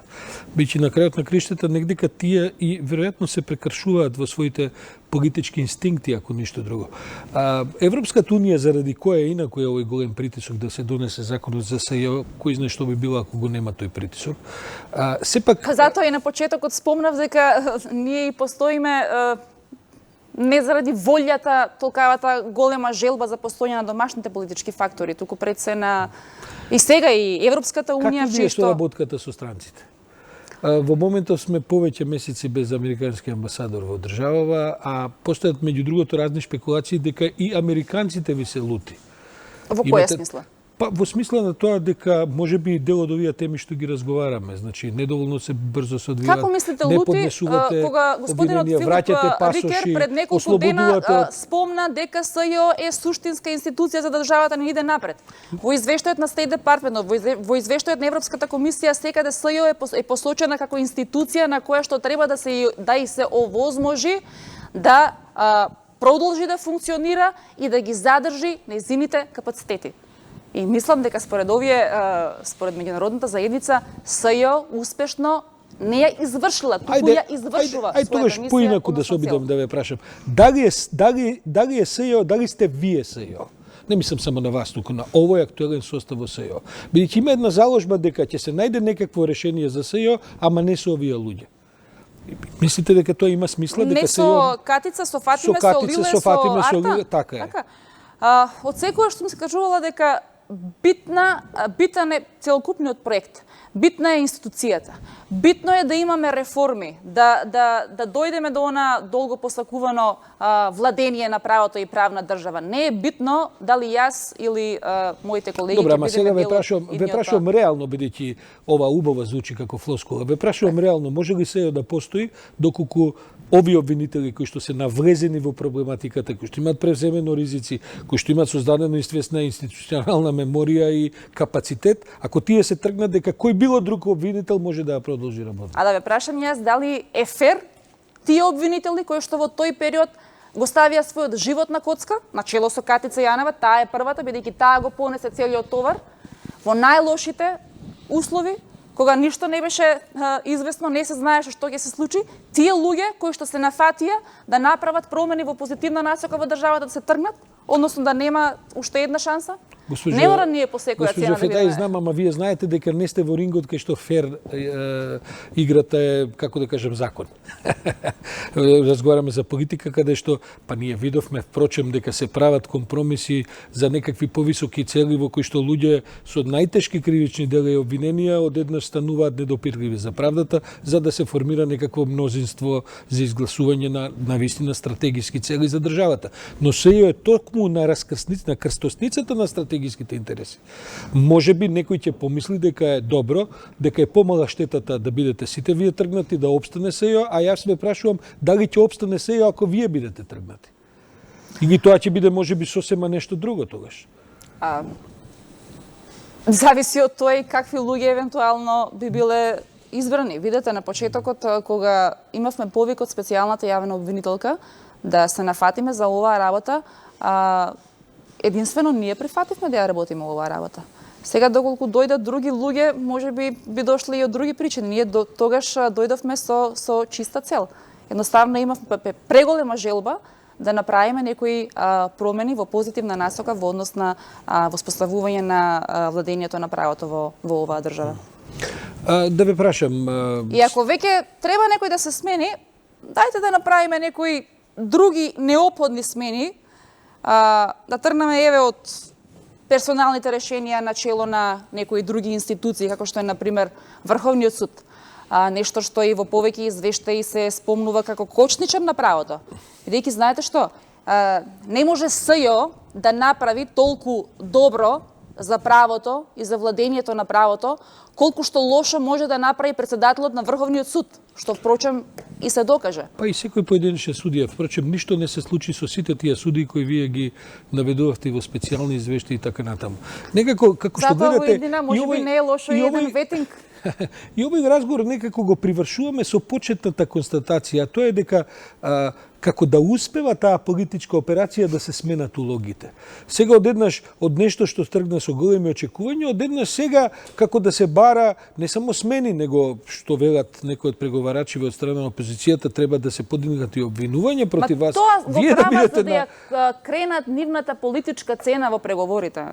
Бијќи на крајот на криштата негдека тие и веројатно се прекршуваат во своите политички инстинкти, ако ништо друго. Европската унија, заради која инаку е овој голем притисок да се донесе законот за СЈО, кој знае што би било ако го нема тој притисок. Сепак... Затоа и на почетокот спомнав дека ние и постоиме не заради волјата, толкавата голема желба за постојање на домашните политички фактори, туку пред се на и сега и Европската унија Како ви е соработката со странците? Во моментов сме повеќе месеци без американски амбасадор во државава, а постојат меѓу другото разни шпекулации дека и американците ви се лути. Во која смисла? Па во смисла на тоа дека можеби дел од овие теми што ги разговараме, значи недоволно се брзо се одвиваат. Како мислите лути кога господинот Филип Рикер пред неколку дена спомна дека СЈО е суштинска институција за државата не иде напред. Во извештајот на State Department, во извештајот на Европската комисија секаде СЈО е посочена како институција на која што треба да се овозможи да продолжи да функционира и да ги задржи нејзините капацитети. И мислам дека според меѓународната заедница СЈО успешно не ја извршила, туку ја извршува. Ајде тогаш поинаку да се обидам да ве прашам. Дали е СЈО, дали сте вие СЈО? Не мислам само на вас, туку на овој актуелен состав во СЈО. Бидејќи има една заложба дека ќе се најде некакво решение за СЈО, ама не со овие луѓе. Мислите дека тоа има смисла? Не со Катица, со Фатиме, со Лиле, со Арта? Така е. Од секоја што ми се кажувала дека битен е целокупниот проект, битна е институцијата, битно е да имаме реформи, да дојдеме до она долго посакувано владение на правото и правна држава. Не е битно дали јас или моите колеги ќе бидеме дел од идниот. Ве прашувам реално, бидејќи ова убава звучи како флоскула. Ве прашувам реално, може ли СЈО да постои доколку овие обвинители кои што се навлезени во проблематиката, кои што имаат превземено ризици, кои што имаат создадено известна институционална меморија и капацитет, ако тие се тргнат дека кој било друг обвинител може да ја продолжи работа. А да ве прашам јас дали е фер тие обвинители кои што во тој период го ставија својот живот на коцка, на чело со Катица Јанева, таа е првата, бидејќи таа го понесе целиот товар, во најлошите услови, кога ништо не беше известно, не се знаеше што ќе се случи, тие луѓе кои што се нафатија да направат промени во позитивна насока во државата да се тргнат, односно да нема уште една шанса? Не мора ние по секоја цена да бидеме. Знам, ама вие знаете дека не сте во рингот кај што фер играта е, како да кажем, закон. Разговараме за политика каде што, па ние видовме, впрочем, дека се прават компромиси за некакви повисоки цели во кои што луѓе со најтешки кривични дела и обвиненија одеднаш стануваат недопирливи за правдата, за да се формира некакво мнозинство за изгласување на вистина стратегиски цели за државата. Но СЈО е токму на раскрсницата, на крстосницата на стратегиските интереси. Може би некој ќе помисли дека е добро, дека е помала штетата да бидете сите вие тргнати, да опстане СЈО, а јас ме прашувам дали ќе опстане СЈО ако вие бидете тргнати. Или тоа ќе биде можеби сосема нешто друго тогаш. Зависи од тоа и какви луѓе евентуално би биле избрани. Видете, на почетокот, кога имавме повик од специјалната јавна обвинителка да се нафатиме за оваа работа, единствено ние прифативме да ја работиме оваа работа. Сега, доколку дојдат други луѓе, може би дошли и од други причини. Ние тогаш дојдовме со чиста цел. Едноставно имавме преголема желба да направиме некои промени во позитивна насока во однос на воспоставување на владењето на правото во оваа држава. Да ве прашам... И ако веќе треба некој да се смени, дајте да направиме некои други неопходни смени, да тргнеме еве од персоналните решенија на чело на некои други институции, како што е, например, Врховниот суд. Нешто што и во повеќе извештаи се спомнува како кочничар на правото. Бидејќи, знаете што, не може СЈО да направи толку добро за правото и за владењето на правото, колку што лошо може да направи председателот на Врховниот суд, што впрочем и се докаже. Па и секој поединечен судија, впрочем ништо не се случи со сите тие судии кои вие ги наведувавте во специјални извештаи и така натаму. Некако како што гледате, затоа во иднина можеби не е лошо и еден ветинг И овој разговор некако го привршуваме со почетната констатација, а тоа е дека како да успева таа политичка операција да се сменат улогите. Сега одеднаш од нешто што тргна со големи очекувања, одеднаш сега како да се бара не само смени, него што велат некои од преговарачи од страна на опозицијата треба да се подигнат и обвинувања против вас. Тоа во Вие да прават бидете за да ја кренат нивната политичка цена во преговорите.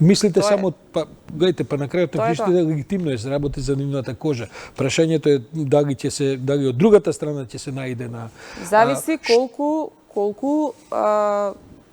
Мислите Тоа е. само, па, гледайте, па на крајот на криштата легитимно е се работи за нивната кожа. Прашањето е дали од другата страна ќе се најде на... Зависи колку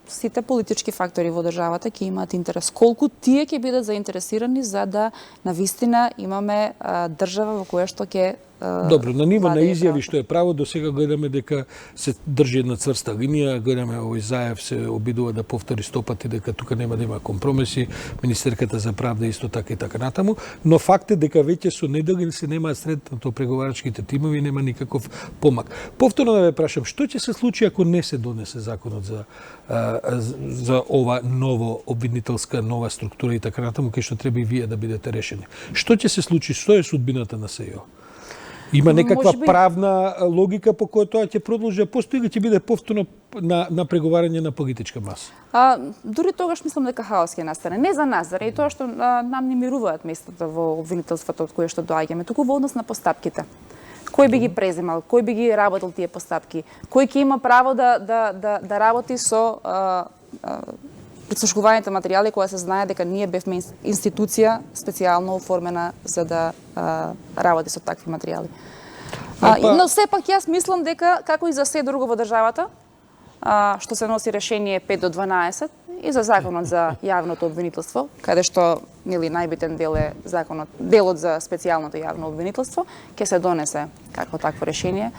сите политички фактори во државата ќе имаат интерес. Колку тие ќе бидат заинтересирани за да навистина имаме држава во која што ќе Добро, на ниво на владее изјави правото. што е право, до сега гледаме дека се држи една цврста линија, гледаме овој Заев се обидува да повтори стопати дека тука нема да има компромиси, министерката за правда исто така и така натаму, но факт е дека веќе со недели се немаат сретнато преговарачките тимови, нема никаков помак. Повторно да ве прашам, што ќе се случи ако не се донесе законот за ова ново обвинителска нова структура и така натаму, кај што треба и вие да бидете решени? Што ќе се случи? Што е судбината на СЕО? Има некаква Можеби правна логика по која тоа ќе продолжи да постои или ќе биде повторно на преговарање на политичка маса? Дури тогаш мислам дека хаос ќе настане. Не за нас, заради тоа што нам не мируваат местата во обвинителството од кое што доаѓаме, туку во однос на постапките. Кој би ги преземал, кој би ги работил тие постапки, кој ќе има право да работи со прислушкуваните материјали која се знае дека ние бевме институција специјално оформена за да работи со такви материјали. Но сепак јас мислам дека како и за се друго во државата, што се носи решение 5 до 12 и за законот за јавното обвинителство, каде што нели најбитен дел е делот за специјалното јавно обвинителство, ќе се донесе какво такво решение.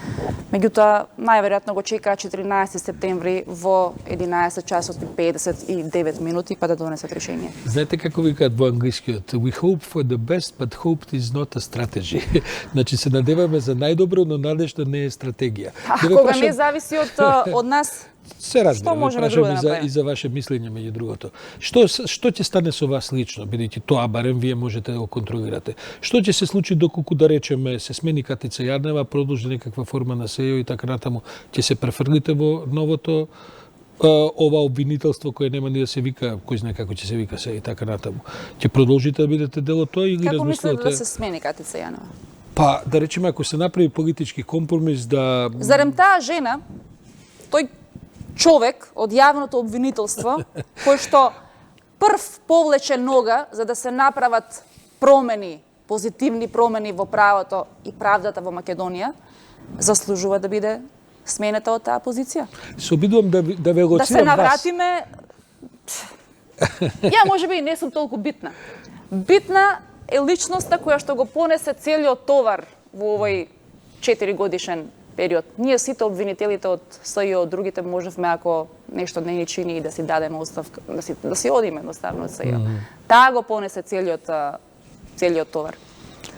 Меѓутоа, најверојатно го чека 14 септември во 11 часот и 59 минути па да донесат решение. Знаете како викаат во англискиот? We hope for the best, but hope is not a strategy. Значи се надеваме за најдобро, но надежда не е стратегија. Кога не зависи од нас, се разбира, што можеме друго да направиме? и за ваше мислење меѓу другото. Што ќе стане со вас лично, бидејќи тоа барем вие можете да го контролирате? Што ќе се случи доколку да речеме се смени Катица Јарнева, продолжи некаква форма на СЕО и така натаму? Ќе се префрлите во новото ова обвинителство кое нема ни да се вика, кој знае како ќе се вика се и така натаму? Ќе продолжите да бидете дел од тоа или како размислувате? мислите да се смени Катица Јанова? Па, да речеме, ако се направи политички компромис да... Зарем таа жена, тој човек од јавното обвинителство, кој што прв повлече нога за да се направат промени, позитивни промени во правото и правдата во Македонија, заслужува да биде сменета од таа позиција. Се обидувам да ве лоцирам Да се навратиме... Ја можеби не сум толку битна. Битна е личноста која што го понесе целиот товар во овој 4-годишен период. Ние сите обвинителите од СЈО, од другите можевме ако нешто не ни чини и да си дадеме оставка, да си одиме едноставно од СЈО. Таа го понесе целиот товар.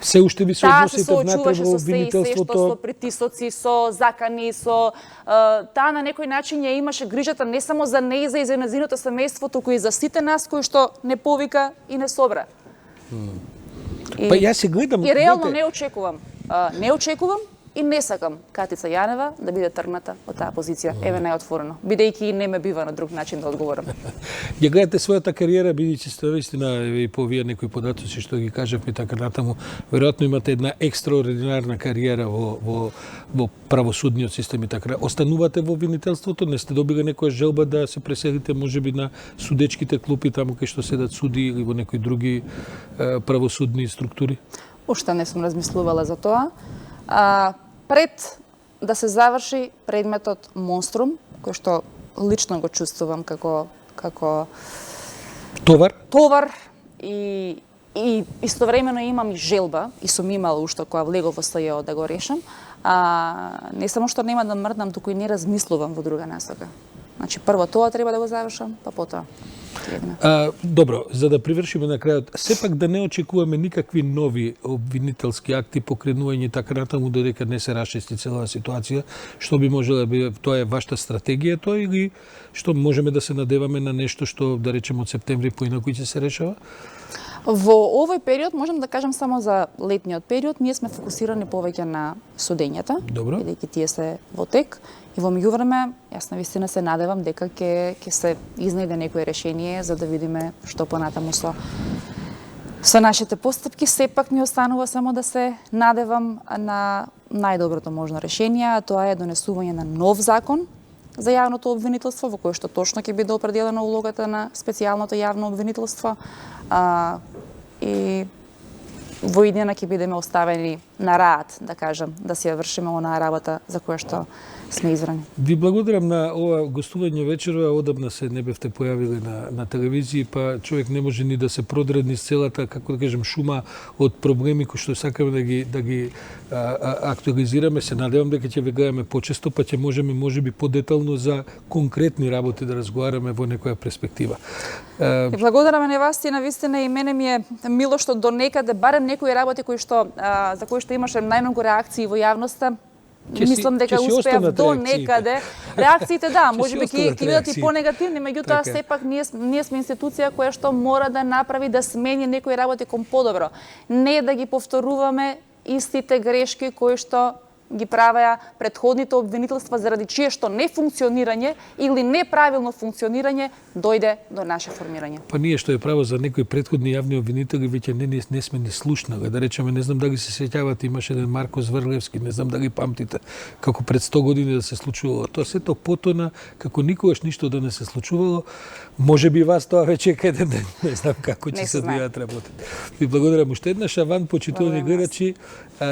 Се уште ви се Таа се односите внатре соочуваше во со се и се што обвинителството? со притисоци, со закани, таа на некој начин ја имаше грижата не само за неја и за незиното семејство, туку и за сите нас кои што не повика и не собра. Па јас се гледам... И реално гледате, не очекувам и не сакам Катица Јанева да биде тргната од таа позиција. Еве најотворено, бидејќи и не ме бива на друг начин да одговорам. Ја гледате својата кариера, бидејќи сте вистина и по овие некои податоци што ги кажавме така натаму, веројатно имате една екстраординарна кариера во правосудниот систем и така. Останувате во обвинителството, не сте добили некоја желба да се преселите можеби на судечките клупи таму кај што седат суди или во некои други правосудни структури? Уште не сум размислувала за тоа. Пред да се заврши предметот Монструм, кој што лично го чувствувам како Товар? и истовремено имам и желба, и сум имала уште која влегов во СЈО да го решам, не само што нема да мрднам, туку и не размислувам во друга насока. Значи, прво тоа треба да го завршам, па потоа. Добро, за да привршиме на крајот, сепак да не очекуваме никакви нови обвинителски акти, покренување и така натаму, додека не се расчисти целава ситуација, што би можела да биде, тоа е вашата стратегија тоа или што можеме да се надеваме на нешто што, да речеме, од септември поинаку ќе се решава? Во овој период, можам да кажам само за летниот период, ние сме фокусирани повеќе на судењата, Добро. бидејќи тие се во тек. И во меѓувреме, јас навистина се надевам дека ќе се изнајде некое решение за да видиме што понатаму со нашите постапки. Сепак ми останува само да се надевам на најдоброто можно решение, а тоа е донесување на нов закон за јавното обвинителство, во кој што точно ќе биде определена улогата на специјалното јавно обвинителство, и во иднина ќе бидеме оставени на рад, да кажам, да си ја вршиме онаа работа за која што сме избрани. Ви благодарам на ова гостување вечерва. Одамна се не бевте појавили на телевизија, па човек не може ни да се продре низ целата, како да кажем, шума од проблеми кои што сакаме да ги актуализираме. Се надевам дека ќе ве гледаме почесто, па ќе можеме можеби подетално за конкретни работи да разговараме во некоја перспектива. И благодарам на вас и навистина и мене ми е мило што до некаде барем некои работи за кои што имаше најмногу реакции во јавноста. Мислам дека успеав до некаде. Реакциите, да, можеби ќе бидат и понегативни, меѓутоа сепак ние сме институција која што мора да направи да смени некои работи кон подобро. Не да ги повторуваме истите грешки кои што ги правеа претходните обвинителства заради чие што нефункционирање или неправилно функционирање дојде до наше формирање. Па ние што е право за некои претходни јавни обвинители веќе не сме ни слушнали. Да речеме, не знам дали се сеќавате, имаше еден Марко Зврлевски, не знам дали памтите како пред 100 години да се случувало. Тоа сето потона како никогаш ништо да не се случувало. Можеби вас тоа веќе еден ден, не знам како ќе се одвијаат работите. Ви благодарам уште еднаш, Аван, почитувани гледачи.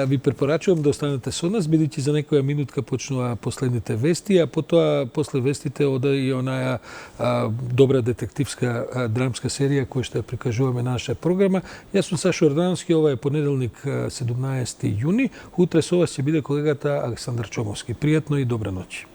Ви препорачувам да останете со нас, бидејќи за некоја минутка почнува последните вести, а потоа после вестите ода и онаја добра детективска драмска серија која што ја прикажуваме на нашата програма. Јас сум Сашо Ордановски, ова е понеделник 17 јуни. Утре со вас ќе биде колегата Александар Чомовски. Пријатно и добра ноќ.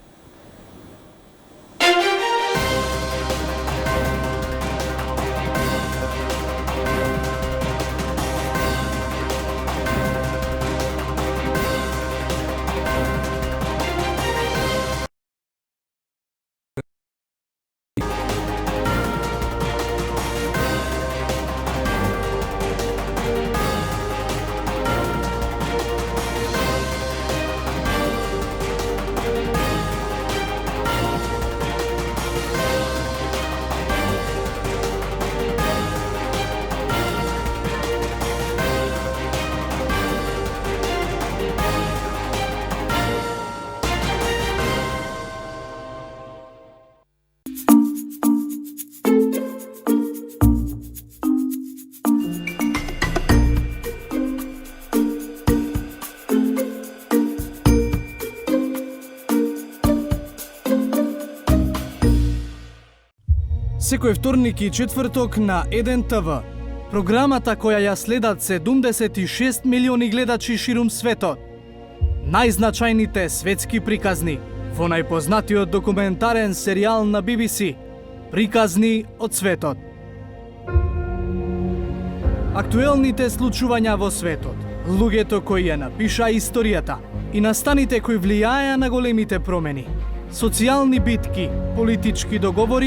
Секој вторник и четврток на 1 ТВ. Програмата која ја следат 76 милиони гледачи ширум светот. Најзначајните светски приказни во најпознатиот документарен серијал на BBC Приказни од светот. Актуелните случувања во светот, луѓето кои ја напишаа историјата и настаните кои влијаеа на големите промени, социјални битки, политички договори